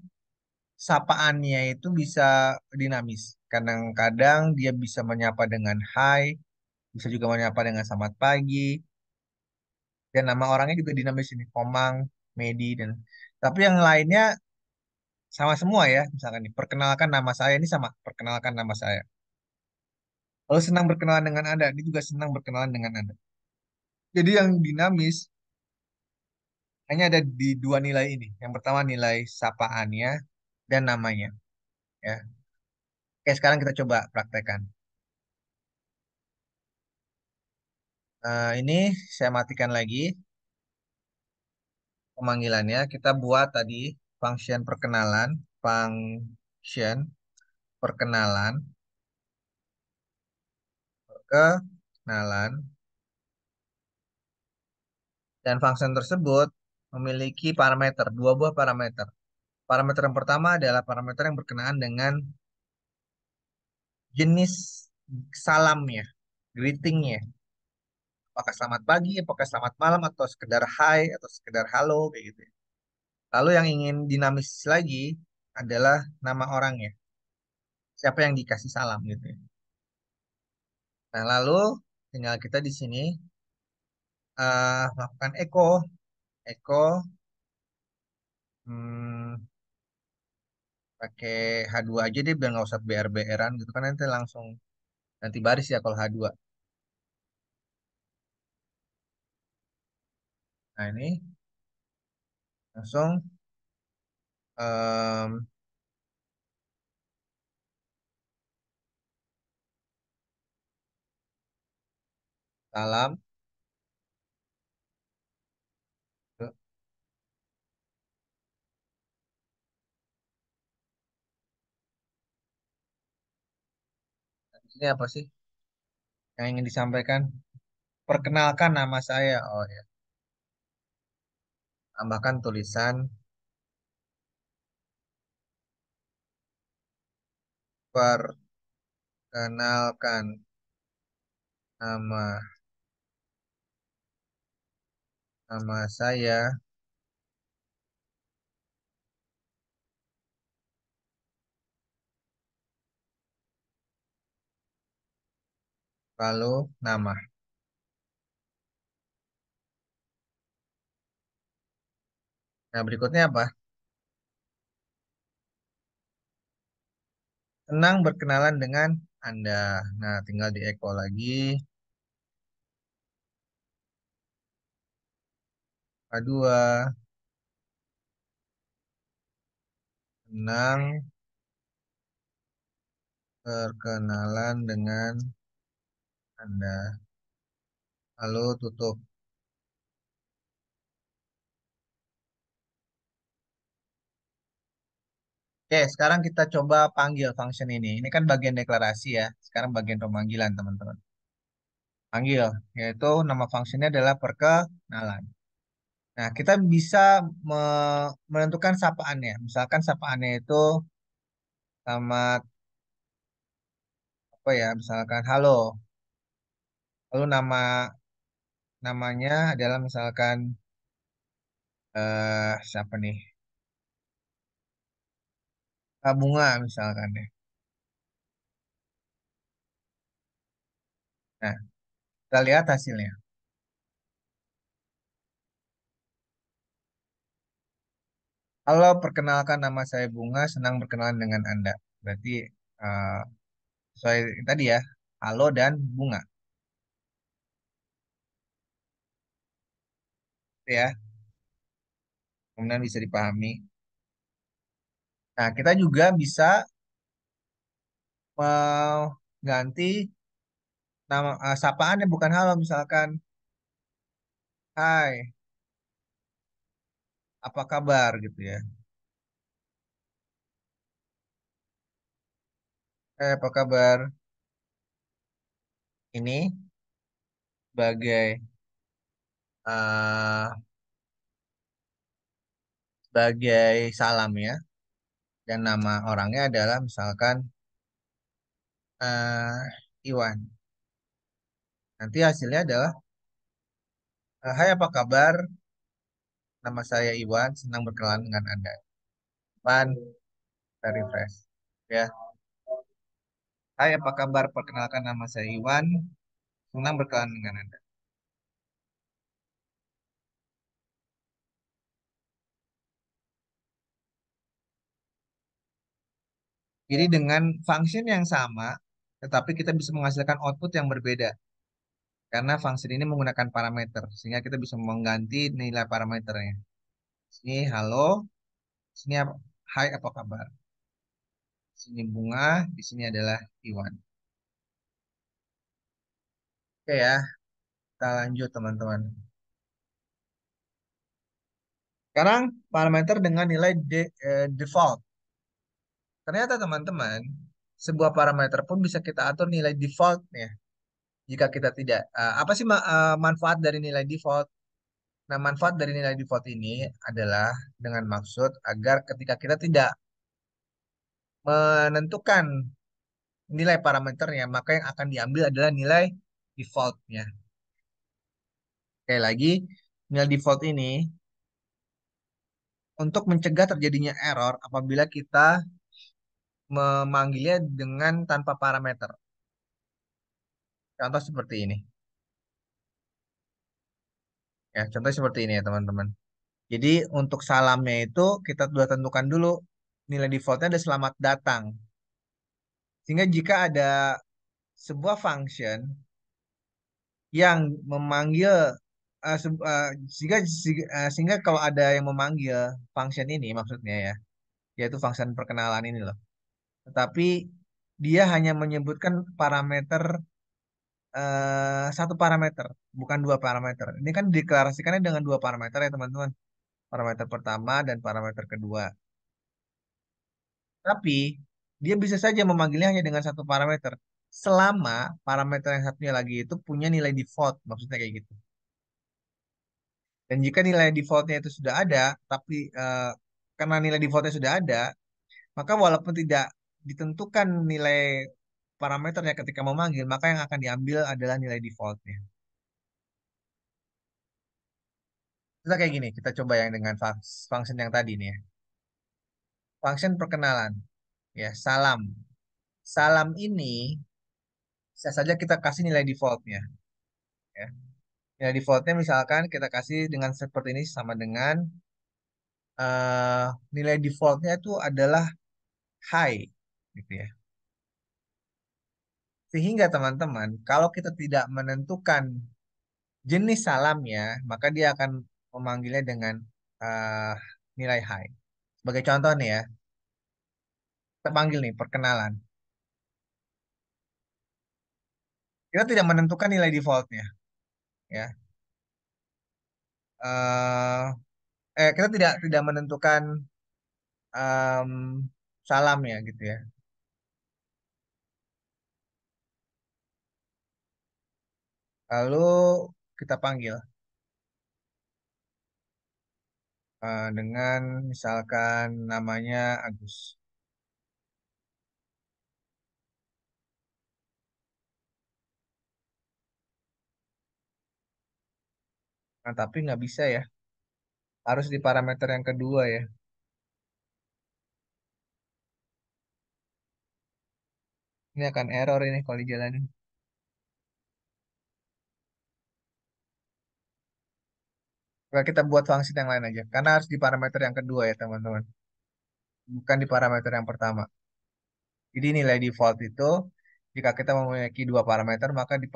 sapaannya itu bisa dinamis. Kadang-kadang dia bisa menyapa dengan hai, bisa juga menyapa dengan selamat pagi, dan nama orangnya juga dinamis ini, Komang, Medi, dan Tapi yang lainnya sama semua ya. Misalkan nih, perkenalkan nama saya ini sama, perkenalkan nama saya. Kalau senang berkenalan dengan Anda, ini juga senang berkenalan dengan Anda. Jadi yang dinamis hanya ada di dua nilai ini. Yang pertama nilai sapaannya dan namanya. Ya. Oke, sekarang kita coba praktekkan. Ini saya matikan lagi pemanggilannya. Kita buat tadi function perkenalan, function perkenalan, kenalan, dan function tersebut memiliki parameter, dua buah parameter. Parameter yang pertama adalah parameter yang berkenaan dengan jenis salamnya, greetingnya. Apakah selamat pagi, apakah selamat malam, atau sekedar hai, atau sekedar halo, kayak gitu ya. Lalu yang ingin dinamis lagi adalah nama orangnya. Siapa yang dikasih salam gitu ya. Nah, lalu tinggal kita di sini melakukan echo hmm, pakai H2 aja deh biar nggak usah BR-BRan gitu kan nanti langsung ganti baris ya kalau H2. Nah, ini langsung em, salam. Nah, di sini apa sih yang ingin disampaikan? Perkenalkan nama saya. Oh ya, tambahkan tulisan perkenalkan nama nama saya, lalu nama. Nah, berikutnya apa? Senang berkenalan dengan Anda. Nah, tinggal di echo lagi. Kedua, senang berkenalan dengan Anda. Lalu tutup. Oke, sekarang kita coba panggil function ini. Ini kan bagian deklarasi ya. Sekarang bagian pemanggilan, teman-teman. Panggil, yaitu nama fungsinya adalah perkenalan. Nah, kita bisa menentukan sapaannya. Misalkan sapaannya itu selamat apa ya? Misalkan halo. Lalu namanya adalah misalkan siapa nih? Bunga misalkan ya. Nah, kita lihat hasilnya. Halo, perkenalkan nama saya Bunga, senang berkenalan dengan Anda. Berarti eh, sesuai tadi ya, halo dan bunga, gitu ya. Kemudian bisa dipahami. Nah, kita juga bisa mengganti nama sapaannya bukan halo, misalkan hai, apa kabar gitu ya. Apa kabar? Ini sebagai eh sebagai salam ya. Dan nama orangnya adalah misalkan eh Iwan. Nanti hasilnya adalah hai apa kabar? Nama saya Iwan, senang berkenalan dengan Anda. Iwan, very fresh. Ya. Hai, apa kabar? Perkenalkan nama saya Iwan. Senang berkenalan dengan Anda. Jadi dengan function yang sama, tetapi kita bisa menghasilkan output yang berbeda. Karena function ini menggunakan parameter, sehingga kita bisa mengganti nilai parameternya. Sini halo, sini hai apa kabar. Sini bunga, di sini adalah Iwan. Oke ya, kita lanjut teman-teman. Sekarang parameter dengan nilai default. Ternyata teman-teman, sebuah parameter pun bisa kita atur nilai defaultnya. Jika kita tidak, apa sih manfaat dari nilai default? Nah, manfaat dari nilai default ini adalah dengan maksud agar ketika kita tidak menentukan nilai parameternya, maka yang akan diambil adalah nilai defaultnya. Sekali lagi, nilai default ini untuk mencegah terjadinya error apabila kita memanggilnya dengan tanpa parameter. Contoh seperti ini. Ya, contoh seperti ini ya teman-teman. Jadi untuk salamnya itu kita sudah tentukan dulu nilai defaultnya ada selamat datang. Sehingga jika ada sebuah function yang memanggil sehingga kalau ada yang memanggil function ini maksudnya ya, yaitu function perkenalan ini loh. Tetapi dia hanya menyebutkan parameter satu parameter, bukan dua parameter. Ini kan deklarasikannya dengan dua parameter ya teman-teman. Parameter pertama dan parameter kedua. Tapi dia bisa saja memanggilnya hanya dengan satu parameter. Selama parameter yang satunya lagi itu punya nilai default, maksudnya kayak gitu. Dan jika nilai defaultnya itu sudah ada, tapi karena nilai defaultnya sudah ada, maka walaupun tidak ditentukan nilai parameternya ketika memanggil, maka yang akan diambil adalah nilai defaultnya. Kita kayak gini, kita coba yang dengan function yang tadi nih ya. Function perkenalan, ya salam. Salam ini bisa saja kita kasih nilai defaultnya. Ya. Nilai defaultnya misalkan kita kasih dengan seperti ini sama dengan eh, nilai defaultnya itu adalah high, gitu ya. Sehingga teman-teman, kalau kita tidak menentukan jenis salamnya, maka dia akan memanggilnya dengan eh, nilai high. Sebagai contoh nih ya, kita panggil nih perkenalan. Kita tidak menentukan nilai defaultnya, ya. Kita tidak menentukan em, salamnya gitu ya. Lalu kita panggil dengan misalkan namanya Agus. Nah, tapi nggak bisa ya. Harus di parameter yang kedua ya. Ini akan error ini kalau dijalanin. Coba kita buat fungsi yang lain aja. Karena harus di parameter yang kedua ya teman-teman. Bukan di parameter yang pertama. Jadi nilai default itu jika kita memiliki dua parameter maka di eh,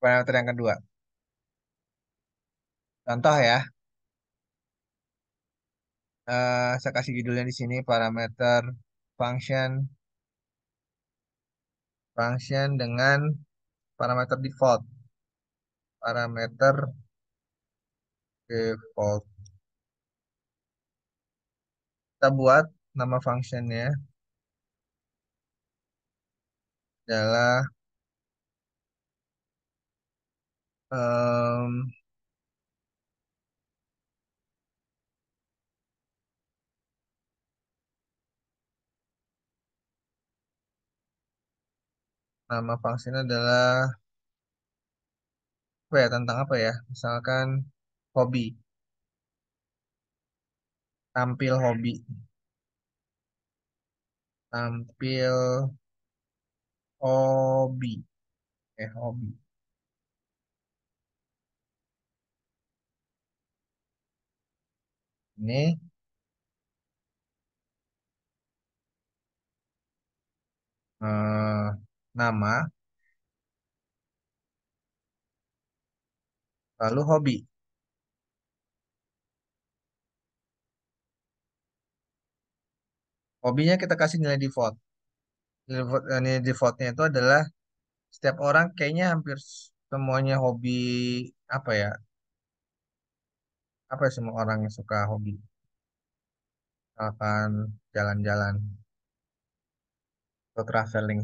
parameter yang kedua. Contoh ya, saya kasih judulnya di sini parameter function function dengan parameter default. Parameter default. Kita buat nama functionnya adalah em, nama function adalah apa ya tentang apa ya? Misalkan hobi, tampil hobi, tampil hobi, hobi. Ini eh, nama, lalu hobi. Hobinya kita kasih nilai default. Nilai defaultnya itu adalah setiap orang kayaknya hampir semuanya hobi apa ya? Apa ya semua orang yang suka hobi? Akan jalan-jalan atau traveling.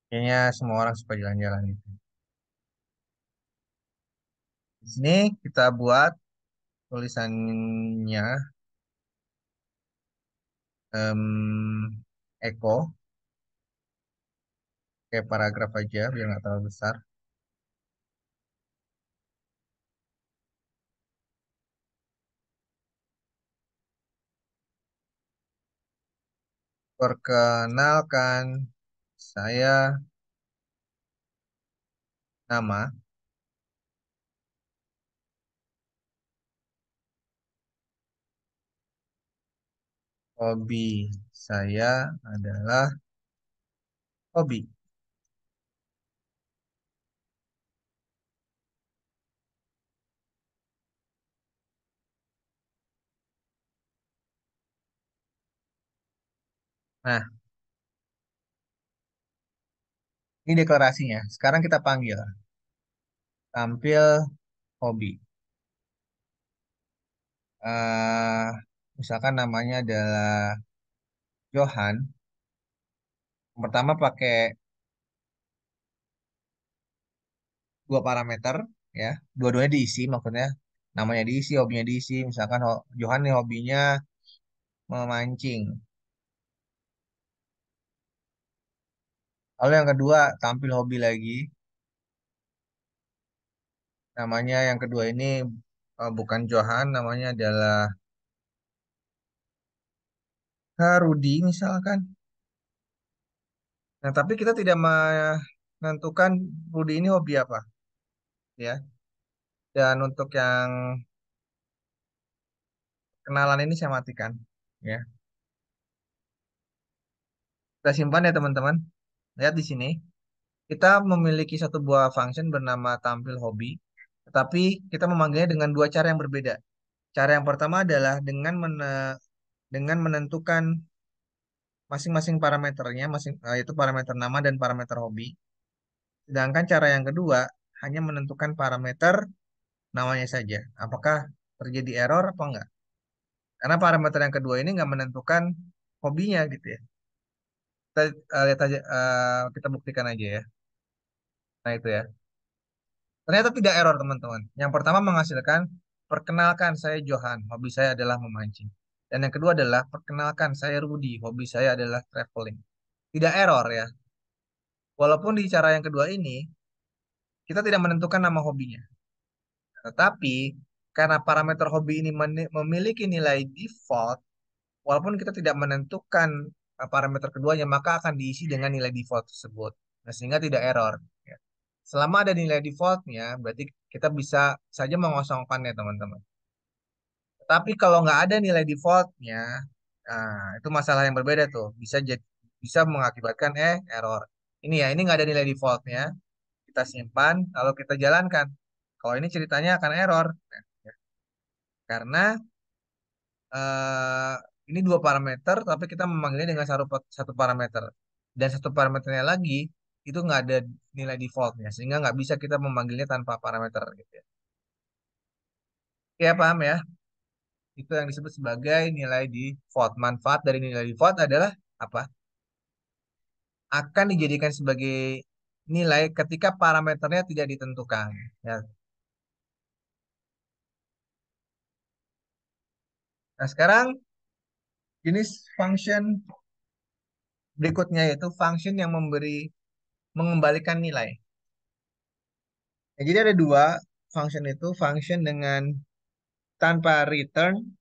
Kayaknya semua orang suka jalan-jalan itu. Di sini kita buat tulisannya Eko kayak paragraf aja biar nggak terlalu besar. Perkenalkan saya nama, hobi saya adalah hobi. Nah, ini deklarasinya. Sekarang kita panggil tampil hobi. eh Misalkan namanya adalah Johan. Yang pertama pakai dua parameter ya. Dua-duanya diisi maksudnya. Namanya diisi, hobinya diisi. Misalkan Johan nih hobinya memancing. Lalu yang kedua tampil hobi lagi. Namanya yang kedua ini bukan Johan, namanya adalah Rudi misalkan. Nah, tapi kita tidak menentukan Rudi ini hobi apa, ya. Dan untuk yang kenalan ini saya matikan, ya. Kita simpan ya teman-teman. Lihat di sini, kita memiliki satu buah function bernama tampil hobi, tetapi kita memanggilnya dengan dua cara yang berbeda. Cara yang pertama adalah dengan menentukan masing-masing parameternya, yaitu parameter nama dan parameter hobi. Sedangkan cara yang kedua hanya menentukan parameter namanya saja. Apakah terjadi error apa enggak? Karena parameter yang kedua ini nggak menentukan hobinya gitu ya. Kita lihat aja, kita buktikan aja ya. Nah itu ya. Ternyata tidak error teman-teman. Yang pertama menghasilkan perkenalkan saya Johan, hobi saya adalah memancing. Dan yang kedua adalah perkenalkan saya Rudi, hobi saya adalah traveling. Tidak error ya. Walaupun di cara yang kedua ini kita tidak menentukan nama hobinya. Tetapi karena parameter hobi ini memiliki nilai default, walaupun kita tidak menentukan parameter keduanya, maka akan diisi dengan nilai default tersebut. Nah, sehingga tidak error. Ya. Selama ada nilai defaultnya, berarti kita bisa saja mengosongkannya, teman-teman. Tapi kalau nggak ada nilai defaultnya, itu masalah yang berbeda tuh. Bisa mengakibatkan error. Ini ya, ini nggak ada nilai defaultnya. Kita simpan, lalu kita jalankan. Kalau ini ceritanya akan error. Nah, ya. Karena eh, ini dua parameter, tapi kita memanggilnya dengan satu parameter. Dan satu parameternya lagi, itu nggak ada nilai defaultnya, sehingga nggak bisa kita memanggilnya tanpa parameter gitu ya. Ya, paham ya? Itu yang disebut sebagai nilai default. Manfaat dari nilai default adalah apa? Akan dijadikan sebagai nilai ketika parameternya tidak ditentukan. Ya. Nah, sekarang jenis function berikutnya yaitu function yang mengembalikan nilai. Ya, jadi ada dua function itu, function dengan tanpa return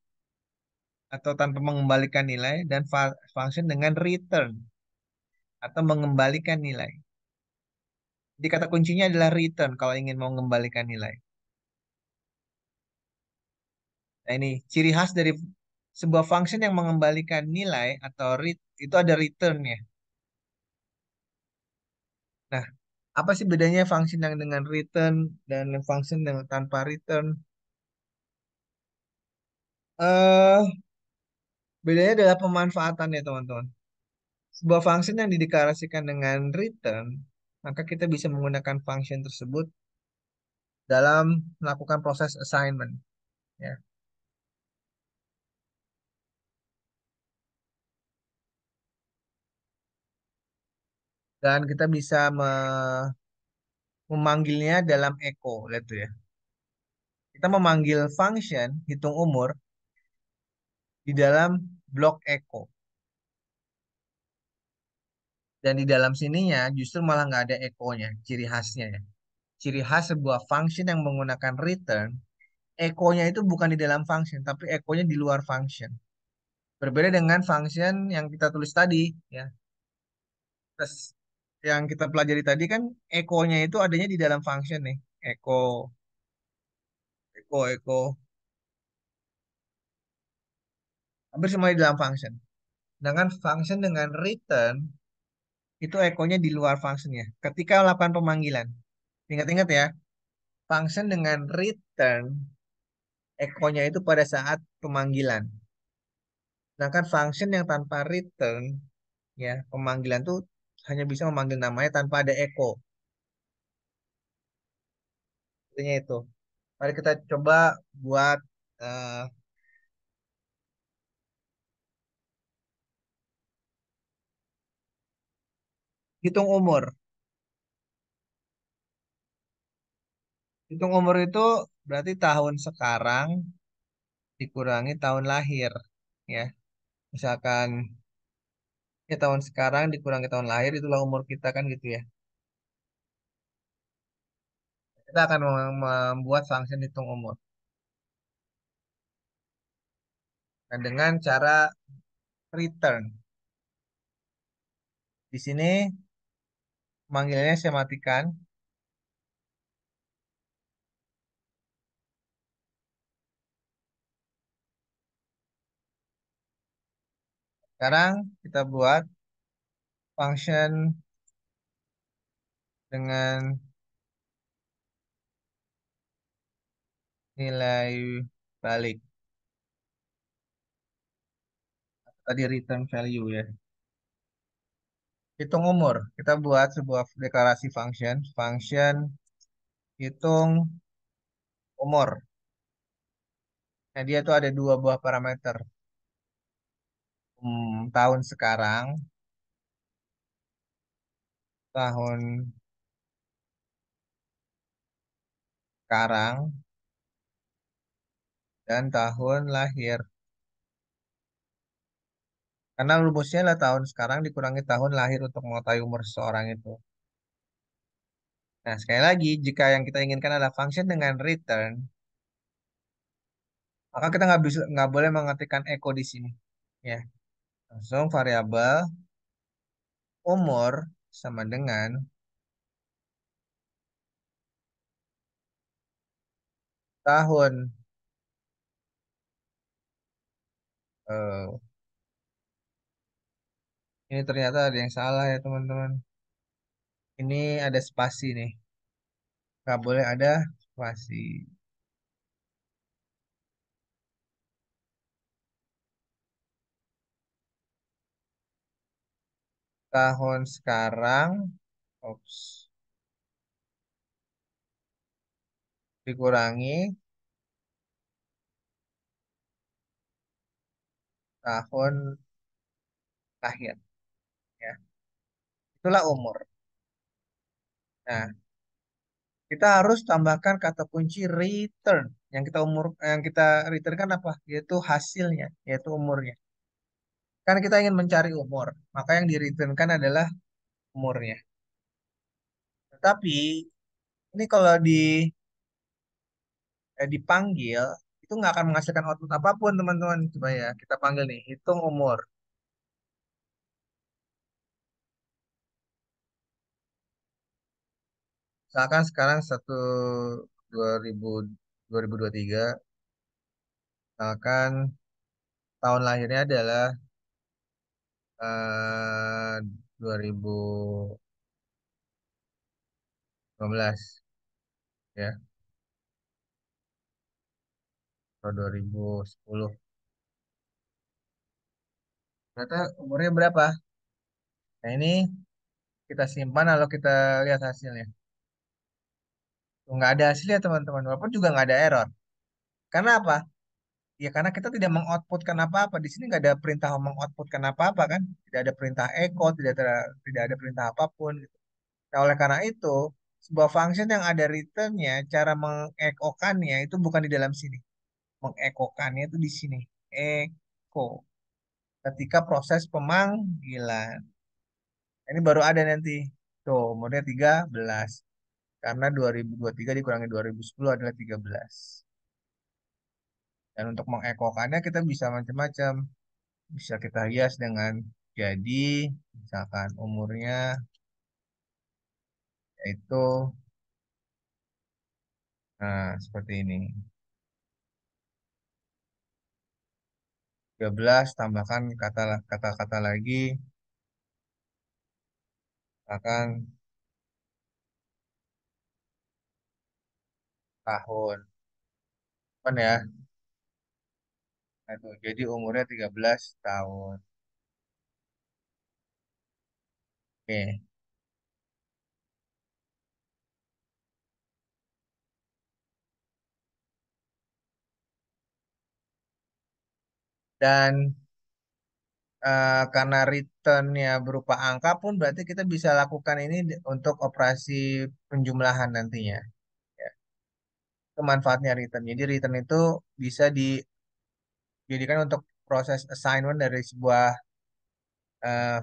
atau tanpa mengembalikan nilai dan function dengan return atau mengembalikan nilai. Jadi kata kuncinya adalah return kalau ingin mengembalikan nilai. Nah, ini ciri khas dari sebuah function yang mengembalikan nilai atau itu ada return ya. Nah, apa sih bedanya function yang dengan return dan function yang tanpa return? Eh, Bedanya adalah pemanfaatannya, teman-teman. Sebuah function yang dideklarasikan dengan return, maka kita bisa menggunakan function tersebut dalam melakukan proses assignment, ya. Dan kita bisa memanggilnya dalam echo, lihat tuh ya. Kita memanggil function hitung umur di dalam blok echo. Dan di dalam sininya justru malah nggak ada echo-nya, ciri khasnya ya. Ciri khas sebuah function yang menggunakan return, echo-nya itu bukan di dalam function, tapi echo-nya di luar function. Berbeda dengan function yang kita tulis tadi, ya. Terus yang kita pelajari tadi kan echo-nya itu adanya di dalam function nih. Echo, echo. Hampir semua di dalam function. Sedangkan function dengan return, itu echo-nya di luar function-nya. Ketika melakukan pemanggilan. Ingat-ingat ya, function dengan return, echo-nya itu pada saat pemanggilan. Sedangkan function yang tanpa return, ya, pemanggilan tuh hanya bisa memanggil namanya tanpa ada echo. Intinya itu. Mari kita coba buat eh, hitung umur. Hitung umur itu berarti tahun sekarang dikurangi tahun lahir. Ya, misalkan ya tahun sekarang dikurangi tahun lahir itulah umur kita kan gitu ya. Kita akan membuat function hitung umur. Dan dengan cara return. Di sini manggilnya saya matikan. Sekarang kita buat function dengan nilai balik. Tadi return value ya. Hitung umur. Kita buat sebuah deklarasi function. Function hitung umur. Nah, dia tuh ada dua buah parameter. Tahun sekarang, tahun sekarang, dan tahun lahir. Karena rumusnya adalah tahun sekarang dikurangi tahun lahir untuk mengetahui umur seseorang itu. Nah, sekali lagi, jika yang kita inginkan adalah function dengan return, maka kita nggak boleh mengetikkan echo di sini. Ya, langsung variabel umur sama dengan tahun. Eh, ini ternyata ada yang salah ya teman-teman. Ini ada spasi nih. Nggak boleh ada spasi. Tahun sekarang, ops, dikurangi tahun lahir. Ya, itulah umur. Nah, kita harus tambahkan kata kunci return. Yang kita return kan apa? Yaitu hasilnya, yaitu umurnya. Kan kita ingin mencari umur, maka yang di return kan adalah umurnya. Tetapi ini kalau dipanggil itu nggak akan menghasilkan output apapun teman-teman. Coba ya kita panggil nih, hitung umur. Misalkan sekarang 1 2000 2023. Misalkan tahun lahirnya adalah 2015 ya, atau 2010. Ternyata umurnya berapa? Nah ini kita simpan lalu kita lihat hasilnya. Nggak ada hasilnya teman-teman, walaupun juga nggak ada error. Karena apa? Ya karena kita tidak mengoutputkan apa-apa. Di sini nggak ada perintah mengoutputkan apa-apa kan? Tidak ada perintah echo, tidak ada perintah apapun. Nah, oleh karena itu, sebuah function yang ada returnnya, cara mengekokannya itu bukan di dalam sini. Mengekokannya itu di sini. Echo. Ketika proses pemanggilan. Ini baru ada nanti. Tuh, umurnya 13. Karena 2023 dikurangi 2010 adalah 13. Dan untuk mengekokannya kita bisa macam-macam. Bisa kita hias dengan jadi, misalkan umurnya yaitu, nah seperti ini. 13 tambahkan kata-kata lagi, akan tahun. Kan ya, nah, itu. Jadi umurnya 13 tahun. Oke. Dan karena returnnya berupa angka pun berarti kita bisa lakukan ini untuk operasi penjumlahan nantinya. Ya. Itu manfaatnya return. Jadi return itu bisa dijadikan untuk proses assignment dari sebuah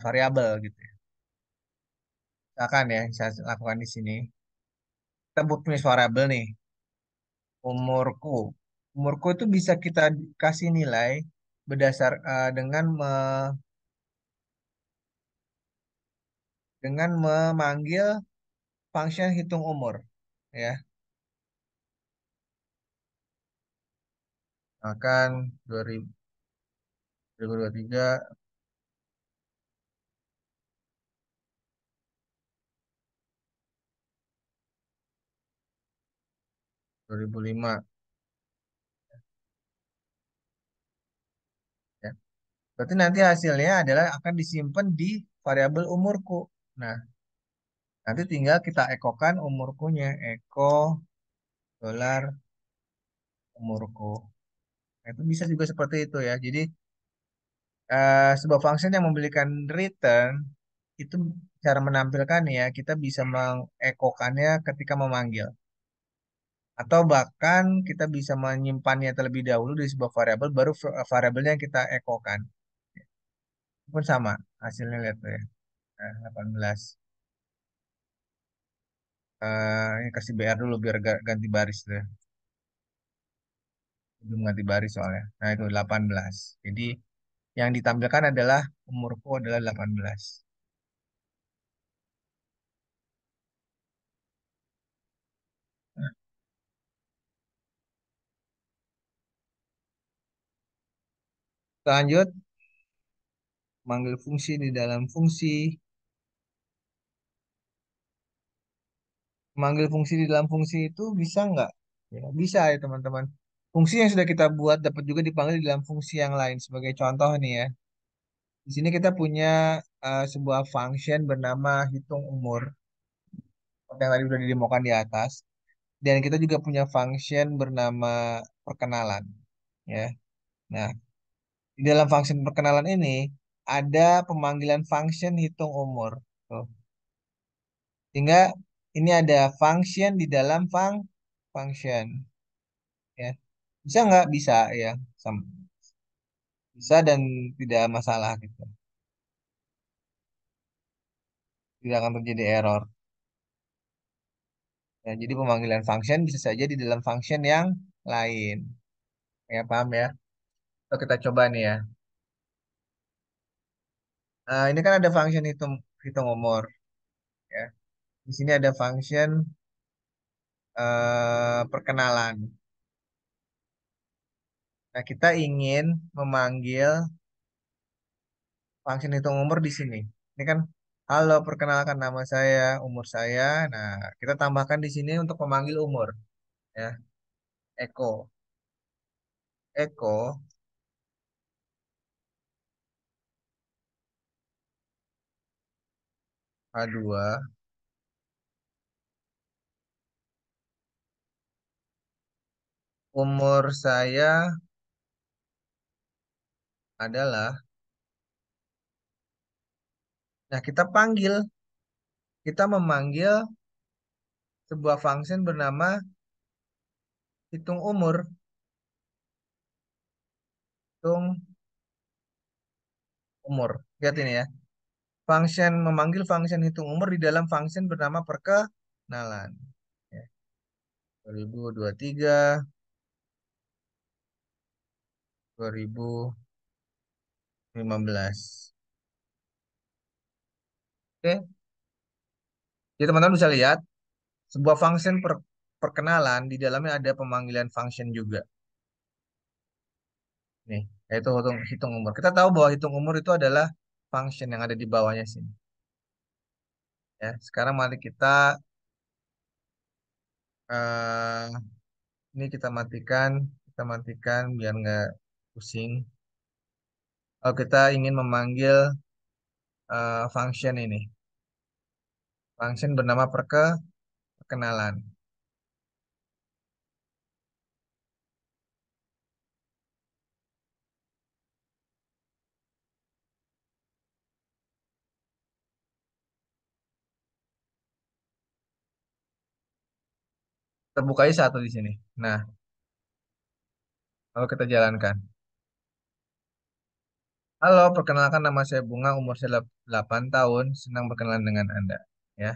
variabel gitu ya. Misalkan ya, saya lakukan di sini. Kita punya variabel nih, umurku. Umurku itu bisa kita kasih nilai berdasar dengan memanggil function hitung umur ya. Akan 2023, 2005 ya. Berarti nanti hasilnya adalah akan disimpan di variabel umurku. Nah, nanti tinggal kita ekokan umurkunya, eko dolar umurku. Nah, itu bisa juga seperti itu ya. Jadi sebuah function yang memberikan return itu cara menampilkan ya kita bisa mengekokannya ketika memanggil atau bahkan kita bisa menyimpannya terlebih dahulu di sebuah variabel baru variabelnya yang kita ekokan. Itu pun sama hasilnya lihat tuh ya. Nah, 18. Ini kasih BR dulu biar ganti baris tuh ya. Belum ganti baris soalnya. Nah, itu 18. Jadi yang ditampilkan adalah umurku adalah 18. Nah, lanjut manggil fungsi di dalam fungsi. Manggil fungsi di dalam fungsi itu bisa nggak? Ya, bisa ya teman-teman. Fungsi yang sudah kita buat dapat juga dipanggil di dalam fungsi yang lain. Sebagai contoh nih ya. Di sini kita punya sebuah function bernama hitung umur. Seperti yang tadi sudah didemokan di atas. Dan kita juga punya function bernama perkenalan. Ya. Nah, di dalam function perkenalan ini ada pemanggilan function hitung umur. Tuh. Sehingga ini ada function di dalam function. Ya. Bisa nggak? Bisa ya. Bisa dan tidak masalah gitu. Tidak akan terjadi error. Ya, jadi pemanggilan function bisa saja di dalam function yang lain. Ya, paham ya? Kalau kita coba nih ya. Ini kan ada function hitung hitung umur. Ya. Di sini ada function perkenalan. Nah, kita ingin memanggil function hitung umur di sini. Ini kan, halo, perkenalkan nama saya, umur saya. Nah, kita tambahkan di sini untuk memanggil umur, ya. Eko, Eko A2, umur saya adalah. Nah, kita memanggil sebuah function bernama hitung umur, hitung umur. Lihat ini ya. Memanggil function hitung umur di dalam function bernama perkenalan. Ya, 2023, 2015. Oke, jadi teman-teman bisa lihat sebuah function perkenalan di dalamnya ada pemanggilan function juga. Nih, yaitu hitung umur. Kita tahu bahwa hitung umur itu adalah function yang ada di bawahnya sini. Ya, sekarang mari eh, ini kita matikan biar nggak pusing. Kalau kita ingin memanggil function ini, function bernama perkenalan. Terbukai satu di sini. Nah, kalau kita jalankan. Halo, perkenalkan nama saya Bunga, umur saya 8 tahun, senang berkenalan dengan Anda. Ya.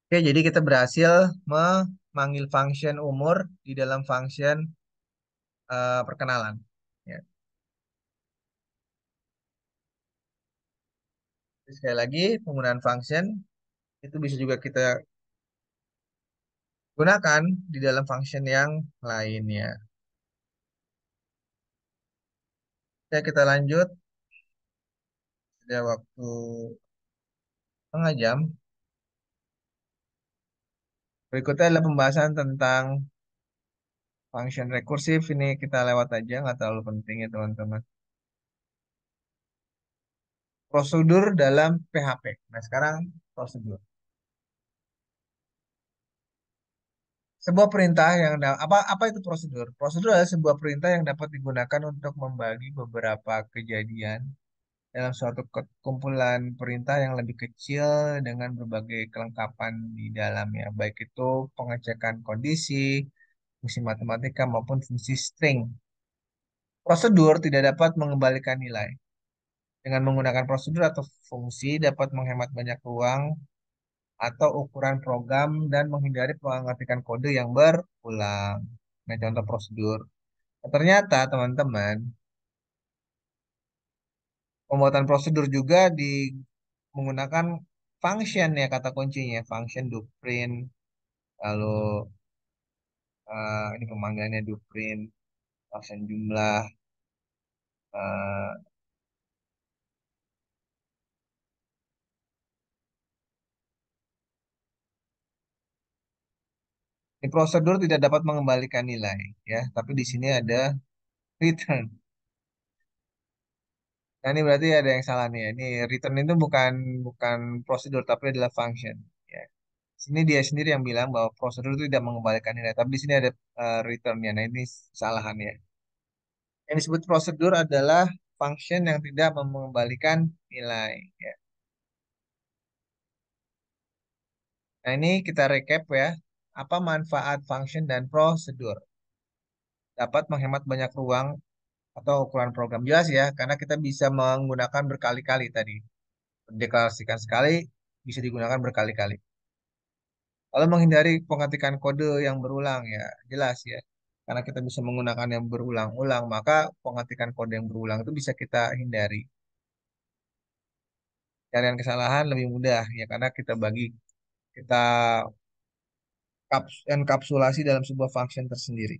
Oke, jadi kita berhasil memanggil function umur di dalam function perkenalan. Ya. Jadi sekali lagi, penggunaan function itu bisa juga kita gunakan di dalam function yang lainnya. Ya, kita lanjut. Ada waktu setengah jam. Berikutnya adalah pembahasan tentang function rekursif. Ini kita lewat aja, nggak terlalu penting ya teman-teman. Prosedur dalam PHP. Nah, sekarang prosedur. Sebuah perintah apa itu prosedur? Prosedur adalah sebuah perintah yang dapat digunakan untuk membagi beberapa kejadian dalam suatu kumpulan perintah yang lebih kecil dengan berbagai kelengkapan di dalamnya, baik itu pengecekan kondisi, fungsi matematika maupun fungsi string. Prosedur tidak dapat mengembalikan nilai. Dengan menggunakan prosedur atau fungsi dapat menghemat banyak ruang atau ukuran program dan menghindari pengetikan kode yang berulang. Nah, contoh prosedur. Ternyata, teman-teman, pembuatan prosedur juga menggunakan function ya kata kuncinya. Function do print, lalu ini pemanggilannya do print, function jumlah. eh, Ini prosedur tidak dapat mengembalikan nilai ya, tapi di sini ada return. Nah, ini berarti ada yang salah nih ya. Ini return itu bukan bukan prosedur tapi adalah function. Ya. Sini dia sendiri yang bilang bahwa prosedur itu tidak mengembalikan nilai, tapi di sini ada returnnya. Nah, ini kesalahan ya. Yang disebut prosedur adalah function yang tidak mengembalikan nilai. Ya. Nah, ini kita recap ya. Apa manfaat function dan prosedur? Dapat menghemat banyak ruang atau ukuran program. Jelas ya, karena kita bisa menggunakan berkali-kali tadi. Deklarasikan sekali, bisa digunakan berkali-kali. Kalau menghindari pengetikan kode yang berulang ya, jelas ya. Karena kita bisa menggunakan yang berulang-ulang, maka pengetikan kode yang berulang itu bisa kita hindari. Carian kesalahan lebih mudah ya karena kita enkapsulasi dalam sebuah function tersendiri.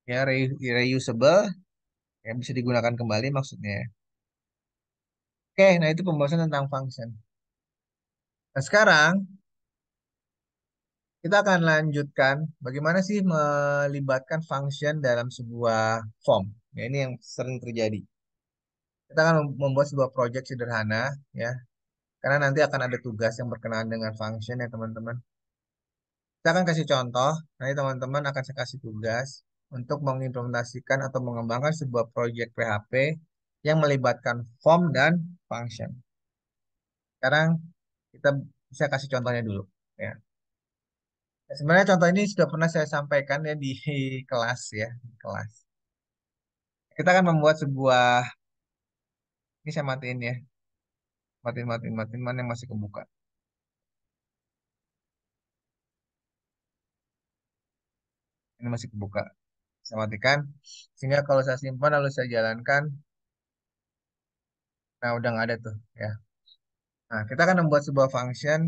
Ya, reusable, ya bisa digunakan kembali maksudnya. Oke, nah itu pembahasan tentang function. Nah, sekarang kita akan lanjutkan bagaimana sih melibatkan function dalam sebuah form. Ya, ini yang sering terjadi. Kita akan membuat sebuah project sederhana, ya, karena nanti akan ada tugas yang berkenaan dengan function ya teman-teman. Kita akan kasih contoh, nanti teman-teman akan saya kasih tugas untuk mengimplementasikan atau mengembangkan sebuah project PHP yang melibatkan form dan function. Sekarang kita bisa kasih contohnya dulu, ya. Ya, sebenarnya contoh ini sudah pernah saya sampaikan ya di kelas ya, di kelas. Kita akan membuat sebuah, ini saya matiin ya, matiin, mana yang masih kebuka. Ini masih kebuka. Saya matikan, sehingga kalau saya simpan lalu saya jalankan, nah udah nggak ada tuh, ya. Nah, kita akan membuat sebuah function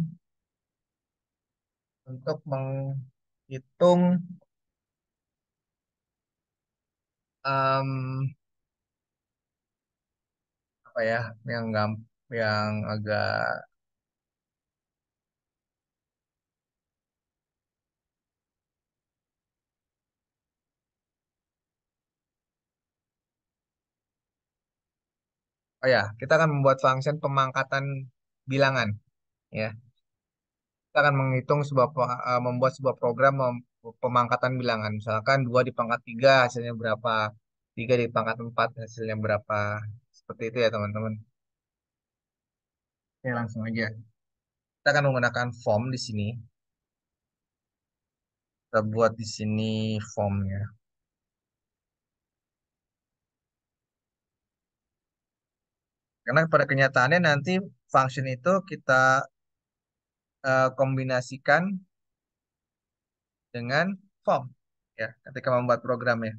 untuk menghitung em, apa ya, yang agak, oh ya, kita akan membuat function pemangkatan bilangan, ya. Kita akan menghitung membuat sebuah program pemangkatan bilangan. Misalkan 2 di pangkat 3 hasilnya berapa, 3 di pangkat 4 hasilnya berapa. Seperti itu ya teman-teman. Oke, langsung aja. Kita akan menggunakan form di sini. Kita buat di sini formnya. Karena pada kenyataannya nanti function itu kita kombinasikan dengan form. Ya, ketika membuat programnya.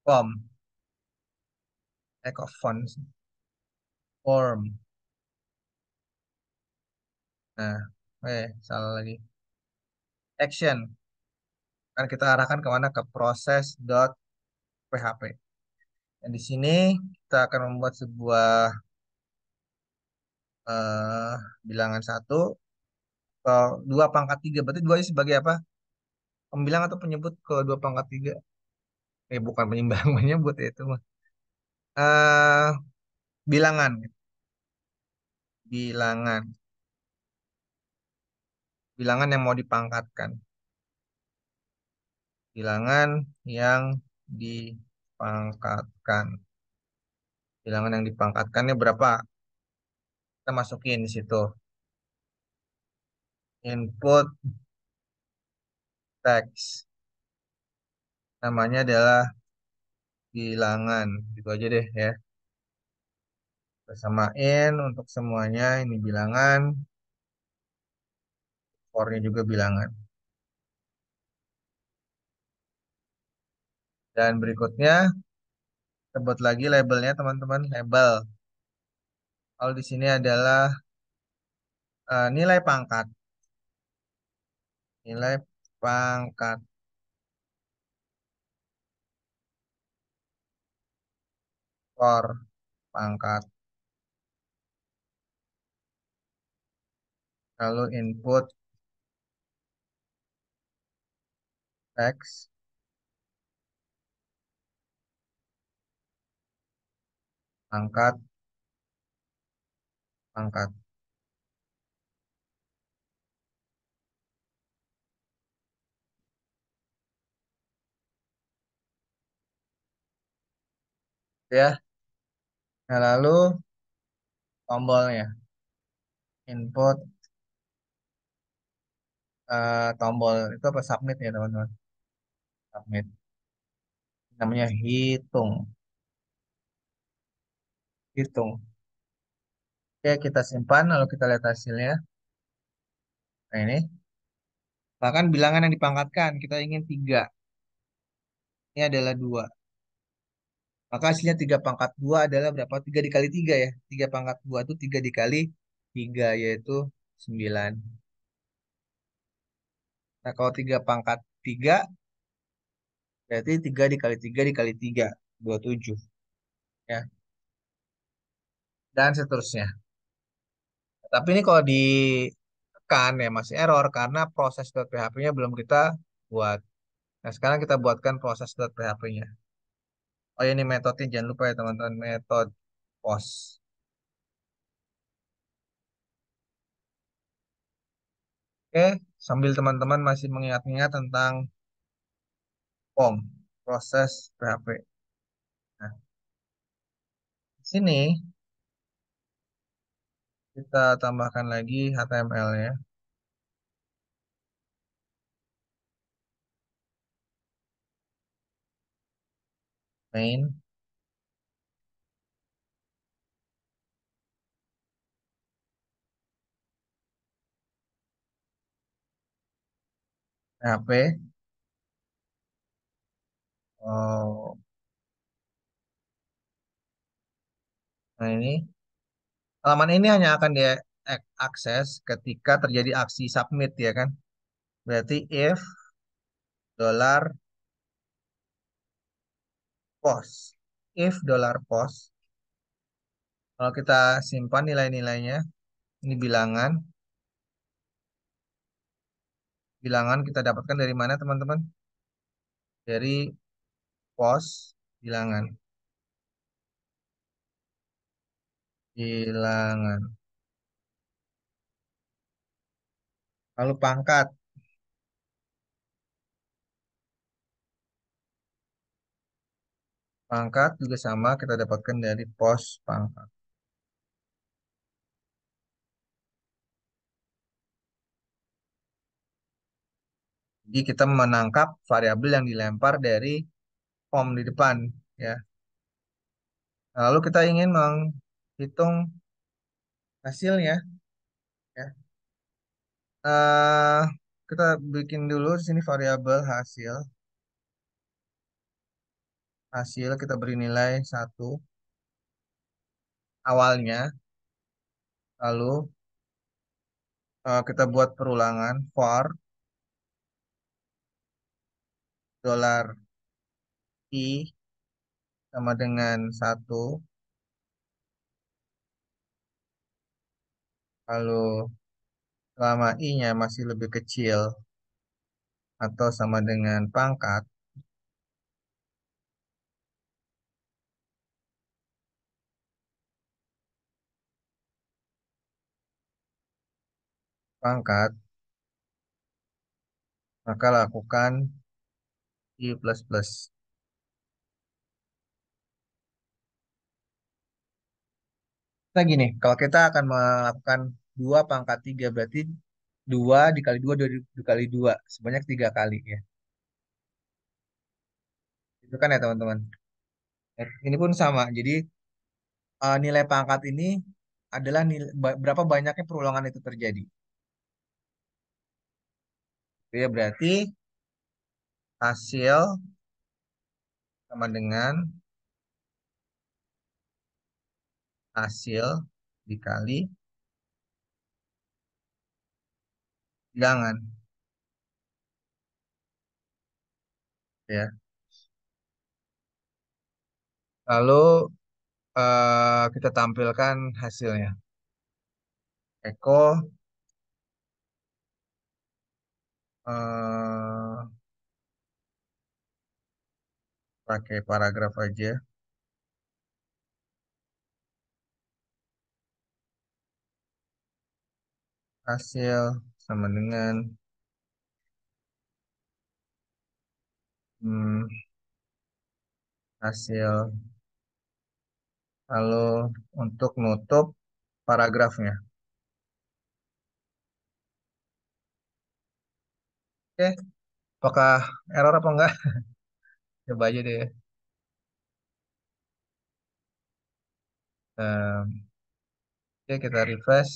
Form, fonts, form. Nah, salah lagi. Action. Kan kita arahkan kemana? Ke proses.php. Dan di sini kita akan membuat sebuah eh, bilangan satu, dua pangkat tiga. Berarti dua ini sebagai apa? Pembilang atau penyebut ke dua pangkat tiga? Bukan penyimbang, penyebut ya itu mah. Eh, bilangan, bilangan, bilangan yang mau dipangkatkan, bilangan yang dipangkatkan, bilangan yang dipangkatkannya berapa? Kita masukin di situ. Input text. Namanya adalah bilangan. Gitu aja deh ya. Bersamain untuk semuanya ini bilangan, for-nya juga bilangan. Dan berikutnya sebut lagi labelnya teman-teman, label. Kalau di sini adalah nilai pangkat, nilai pangkat, for pangkat. Lalu input text, pangkat, pangkat. Ya, nah lalu tombolnya, input tombol itu apa, submit ya teman-teman, submit. Namanya hitung, hitung. Oke, kita simpan lalu kita lihat hasilnya. Nah ini, bahkan bilangan yang dipangkatkan kita ingin tiga, ini adalah dua. Maka hasilnya 3 pangkat 2 adalah berapa? 3 dikali 3 ya. 3 pangkat 2 itu 3 dikali 3 yaitu 9. Nah, kalau 3 pangkat 3 berarti 3 dikali 3 dikali 3, 27. Ya. Dan seterusnya. Tapi ini kalau ditekan ya masih error karena proses .php-nya belum kita buat. Nah, sekarang kita buatkan proses .php-nya. Oh ya, ini metodenya jangan lupa ya teman-teman, metode post. Oke, sambil teman-teman masih mengingat-ingat tentang form, proses PHP. Nah, di sini kita tambahkan lagi HTML-nya, main PHP. Oh, nah ini halaman ini hanya akan diakses ketika terjadi aksi submit ya kan. Berarti if dollar post, if dollar post, kalau kita simpan nilai-nilainya, ini bilangan, bilangan kita dapatkan dari mana teman-teman? Dari post bilangan, bilangan. Lalu pangkat, pangkat juga sama kita dapatkan dari post pangkat. Jadi kita menangkap variabel yang dilempar dari form di depan ya. Lalu kita ingin menghitung hasilnya ya. eh kita bikin dulu di sini variabel hasil. Hasil kita beri nilai 1 awalnya. Lalu kita buat perulangan for dollar i sama dengan 1. Lalu selama i-nya masih lebih kecil atau sama dengan pangkat, pangkat, maka lakukan i plus plus. Nah gini, kalau kita akan melakukan 2 pangkat 3 berarti 2 dikali 2 dikali 2 sebanyak 3 kali ya. Itu kan ya teman-teman. Ini pun sama. Jadi nilai pangkat ini adalah berapa banyaknya perulangan itu terjadi. Itu ya berarti hasil sama dengan hasil dikali bilangan ya. Lalu kita tampilkan hasilnya. Eko eh, pakai paragraf aja. Hasil sama dengan hmm, hasil. Lalu untuk nutup paragrafnya. Oke, apakah error apa enggak? Coba aja deh. Oke, kita refresh.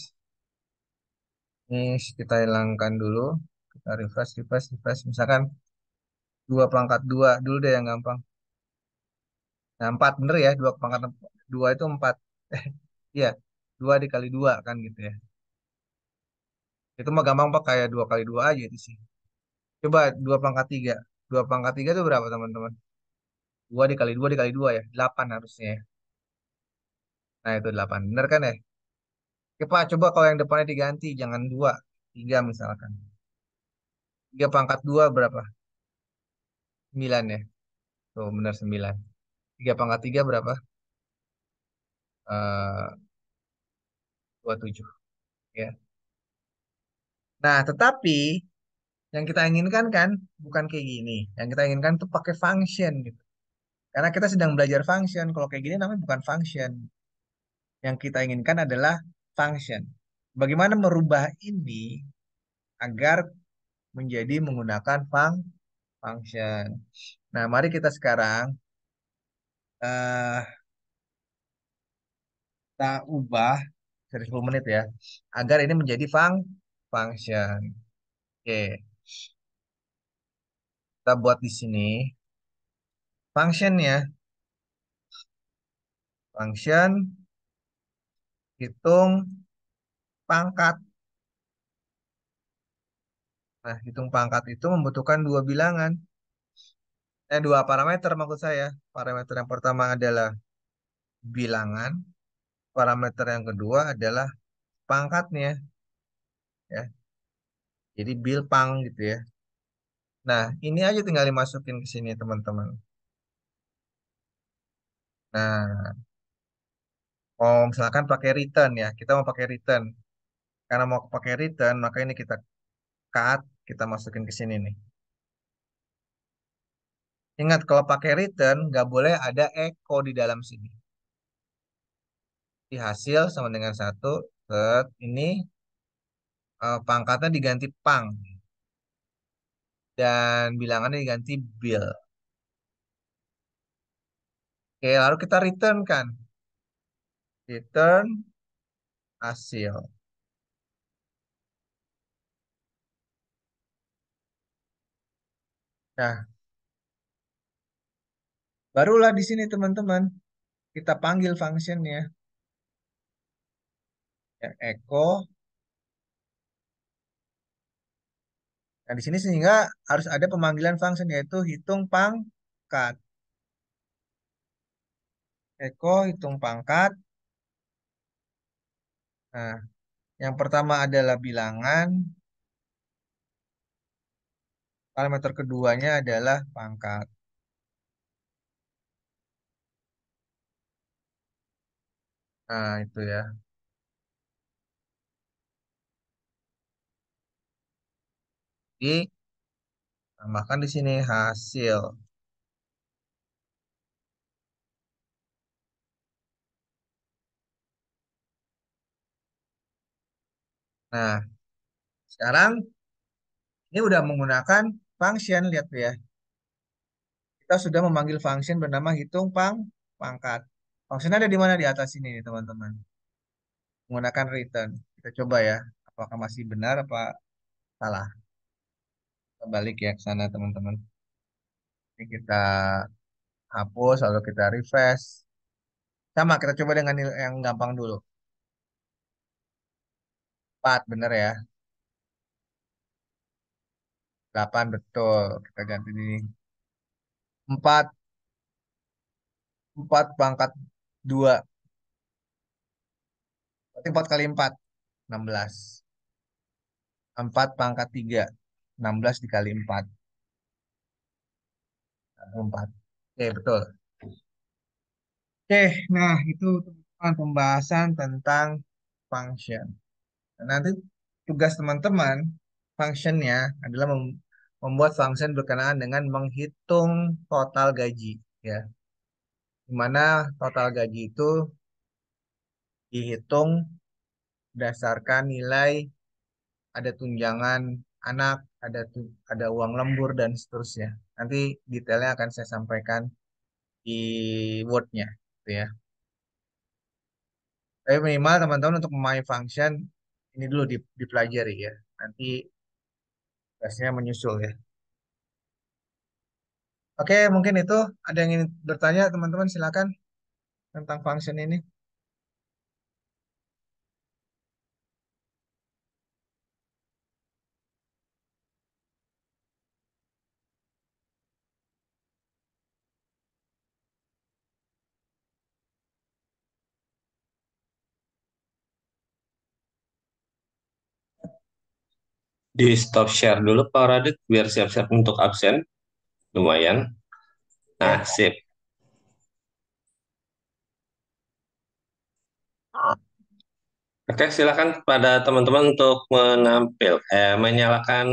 Ini kita hilangkan dulu. Kita refresh, refresh, refresh. Misalkan 2 pangkat 2 dulu deh yang gampang. Nah, 4 bener ya, 2 pangkat 2 itu 4. Eh, iya, 2 dikali 2 kan gitu ya. Itu mah gampang pak, kayak 2 kali 2 aja itu sih. Coba 2 pangkat 3. 2 pangkat 3 itu berapa teman-teman? 2 dikali 2 dikali 2 ya, 8 harusnya ya. Nah, itu 8. Bener kan ya? Oke pak, coba kalau yang depannya diganti, jangan 2, 3 misalkan. 3 pangkat 2 berapa? 9 ya. Tuh, bener 9. 3 pangkat 3 berapa? 27. Ya. Nah, tetapi yang kita inginkan kan bukan kayak gini. Yang kita inginkan tuh pakai function gitu. Karena kita sedang belajar function. Kalau kayak gini namanya bukan function. Yang kita inginkan adalah function. Bagaimana merubah ini agar menjadi menggunakan function. Nah, mari kita sekarang eh kita ubah dari 10 menit ya, agar ini menjadi function. Oke, kita buat di sini function ya, function hitung pangkat. Nah, hitung pangkat itu membutuhkan dua bilangan. Dua parameter maksud saya. Parameter yang pertama adalah bilangan. Parameter yang kedua adalah pangkatnya. Ya. Jadi bil pang gitu ya. Nah, ini aja tinggal dimasukin ke sini teman-teman. Nah, mau misalkan pakai return ya. Kita mau pakai return. Karena mau pakai return, maka ini kita cut, kita masukin ke sini nih. Ingat kalau pakai return, nggak boleh ada echo di dalam sini. Di hasil sama dengan satu, set, ini pangkatnya diganti pang dan bilangannya diganti bill. Oke, lalu kita return kan, return hasil. Nah, barulah di sini teman-teman kita panggil functionnya, ya, echo. Nah, di sini sehingga harus ada pemanggilan function yaitu hitung pangkat. Echo hitung pangkat. Nah, yang pertama adalah bilangan, parameter keduanya adalah pangkat. Nah, itu ya. Jadi, tambahkan di sini hasil. Nah, sekarang ini udah menggunakan function, lihat tuh ya. Kita sudah memanggil function bernama hitung pangkat. Function ada di mana di atas ini nih, teman-teman. Menggunakan return. Kita coba ya, apakah masih benar apa salah. Kita balik ya ke sana, teman-teman. Ini kita hapus, lalu kita refresh. Sama, kita coba dengan yang gampang dulu. 4 benar ya. 8 betul. Kita ganti ini. 4, 4 pangkat 2. Berarti 4 kali 4, 16. 4 pangkat 3, 16 dikali 4. 4. Oke, betul. Oke, nah itu teman-teman pembahasan tentang function. Nah, nanti tugas teman-teman, functionnya adalah membuat function berkenaan dengan menghitung total gaji. Ya, di mana total gaji itu dihitung berdasarkan nilai, ada tunjangan anak, ada uang lembur dan seterusnya. Nanti detailnya akan saya sampaikan di Word-nya, gitu ya. Tapi minimal teman-teman untuk memahami function ini dulu dipelajari ya. Nanti tugasnya menyusul ya. Oke, mungkin itu ada yang ingin bertanya, teman-teman silakan tentang function ini. Di stop share dulu Pak Radit biar siap-siap untuk absen. Lumayan. Ya, Nah, sip. Oke, silakan kepada teman-teman untuk menyalakan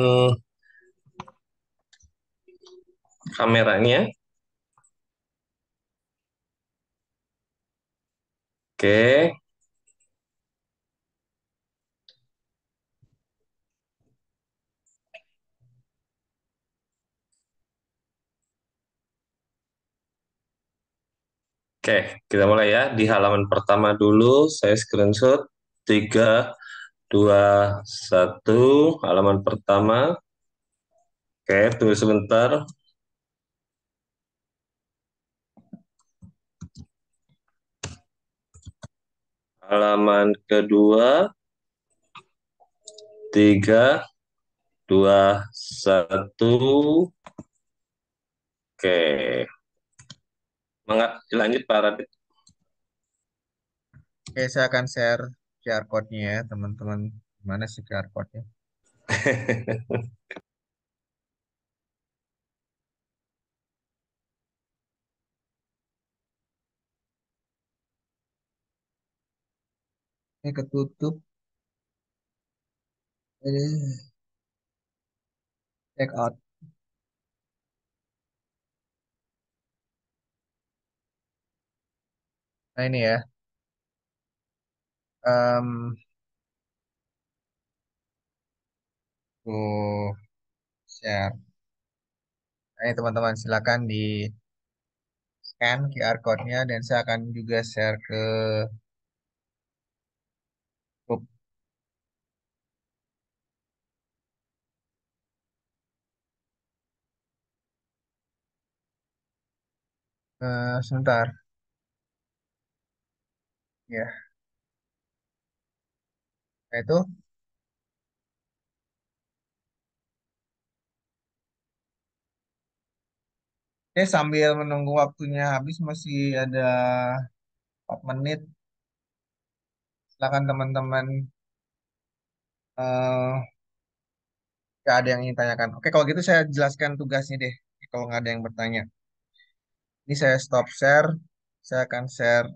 kameranya. Oke, oke, kita mulai ya. Di halaman pertama dulu, saya screenshot. 3, 2, 1. Halaman pertama. Oke, tunggu sebentar. Halaman kedua. 3, 2, 1. Oke, semangat. Dilanjut Pak Radit. oke, saya akan share QR code-nya ya, teman-teman. Mana sih QR code-nya? Ini ketutup. Ini check out. Nah ini ya, em tuh share. Nah, ini teman-teman silakan di scan QR code-nya dan saya akan juga share ke grup. Sebentar, ya. Nah itu, sambil menunggu waktunya habis masih ada 4 menit. Silakan teman-teman, eh nggak ada yang ingin tanyakan. Oke, kalau gitu saya jelaskan tugasnya deh. Kalau nggak ada yang bertanya. Ini saya stop share. Saya akan share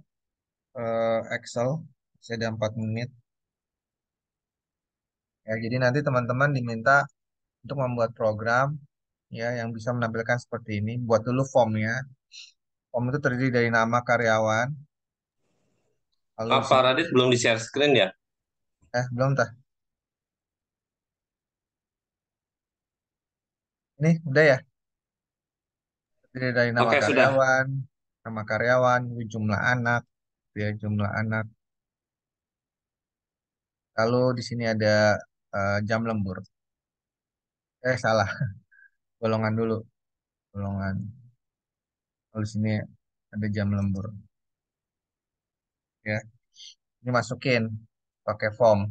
Excel. Saya ada 4 menit. Ya, jadi nanti teman-teman diminta untuk membuat program ya yang bisa menampilkan seperti ini. Buat dulu formnya. Form itu terdiri dari nama karyawan. Lalu di Pak sini, Radit belum di-share screen ya? belum tah. Ini udah ya. Terdiri dari Oke, sudah. nama karyawan, jumlah anak, ya jumlah anak. Lalu di sini ada jam lembur. Salah, golongan dulu, golongan. Lalu di sini ada jam lembur. Ya, ini masukin pakai form.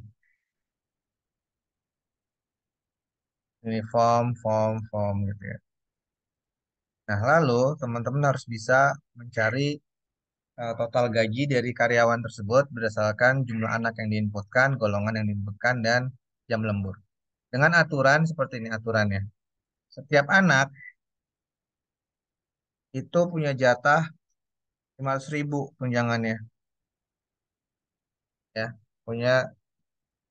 Ini form gitu ya. Nah, lalu teman-teman harus bisa mencari total gaji dari karyawan tersebut berdasarkan jumlah anak yang diinputkan, golongan yang diinputkan, dan jam lembur. Dengan aturan seperti ini aturannya. Setiap anak itu punya jatah 500.000 tunjangannya. Ya, punya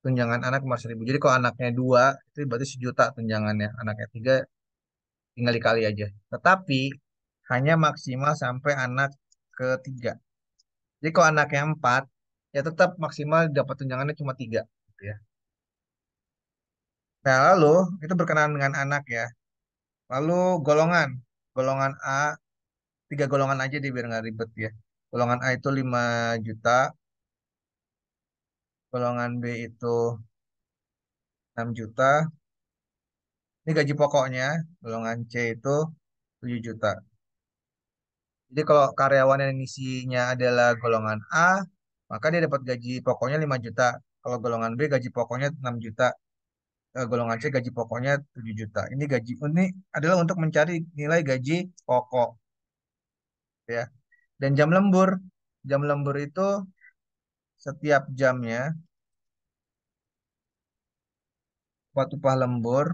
tunjangan anak 500.000. Jadi kalau anaknya dua, itu berarti 1 juta tunjangannya. Anaknya tiga, tinggal dikali aja. Tetapi hanya maksimal sampai anak ketiga. Jadi kalau anaknya empat, ya tetap maksimal dapat tunjangannya cuma tiga. Gitu ya. Nah, lalu itu berkenaan dengan anak ya. Lalu golongan. Golongan A, 3 golongan aja deh biar nggak ribet ya. Golongan A itu 5 juta. Golongan B itu 6 juta. Ini gaji pokoknya. Golongan C itu 7 juta. Jadi kalau karyawan yang isinya adalah golongan A, maka dia dapat gaji pokoknya 5 juta. Kalau golongan B gaji pokoknya 6 juta. Golongan C gaji pokoknya 7 juta. Ini adalah untuk mencari nilai gaji pokok ya. Dan jam lembur. Jam lembur itu setiap jamnya upah lembur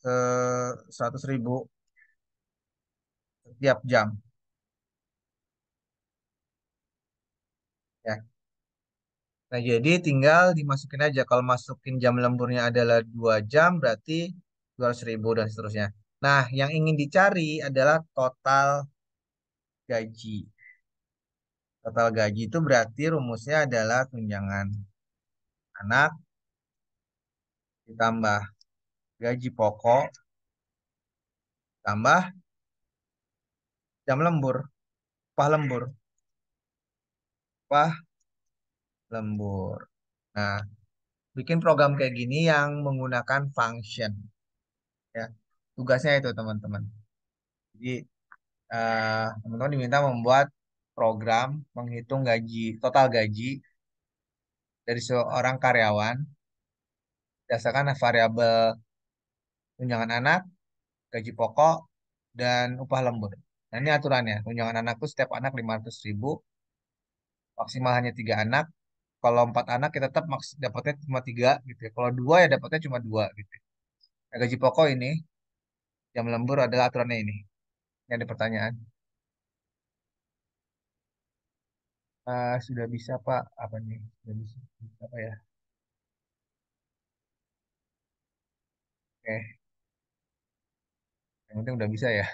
100.000 setiap jam ya. Nah, jadi tinggal dimasukin aja. Kalau masukin jam lemburnya adalah 2 jam, berarti 200.000 dan seterusnya. Nah, yang ingin dicari adalah total gaji. Total gaji itu berarti rumusnya adalah tunjangan anak ditambah gaji pokok tambah jam lembur, upah lembur, upah lembur. Nah, bikin program kayak gini yang menggunakan function ya. Tugasnya itu teman-teman. Jadi teman-teman diminta membuat program menghitung total gaji dari seorang karyawan berdasarkan variabel tunjangan anak, gaji pokok, dan upah lembur. Nah, ini aturannya. Tunjangan anak itu setiap anak 500.000, maksimal hanya 3 anak. Kalau 4 anak kita tetap dapatnya cuma 3 gitu ya. Kalau 2 ya dapatnya cuma 2 gitu. Nah, gaji pokok ini, jam lembur adalah aturannya ini. Ini ada pertanyaan. Sudah bisa Pak, apa nih? Sudah bisa. Apa ya? Oke, yang penting udah bisa ya.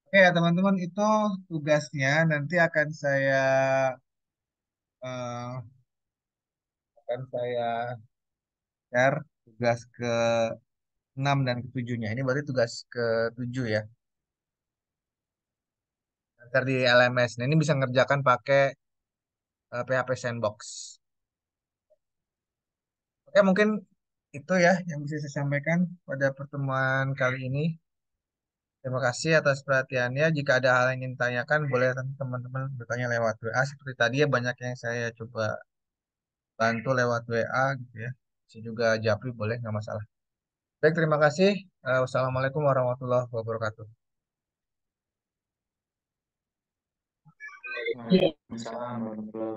Oke ya teman-teman, itu tugasnya nanti eh, akan saya share tugas ke 6 dan ke 7-nya. Ini berarti tugas ke 7 ya. Ntar di LMS. Nah, ini bisa ngerjakan pakai PHP Sandbox. Oke, mungkin itu ya yang bisa saya sampaikan pada pertemuan kali ini. Terima kasih atas perhatiannya. Jika ada hal yang ingin ditanyakan, boleh nanti teman-teman bertanya lewat WA. Seperti tadi ya, banyak yang saya coba bantu lewat WA gitu ya. Saya juga japri boleh, nggak masalah. Baik, terima kasih. Wassalamualaikum warahmatullahi wabarakatuh. Waalaikumsalam warahmatullahi wabarakatuh.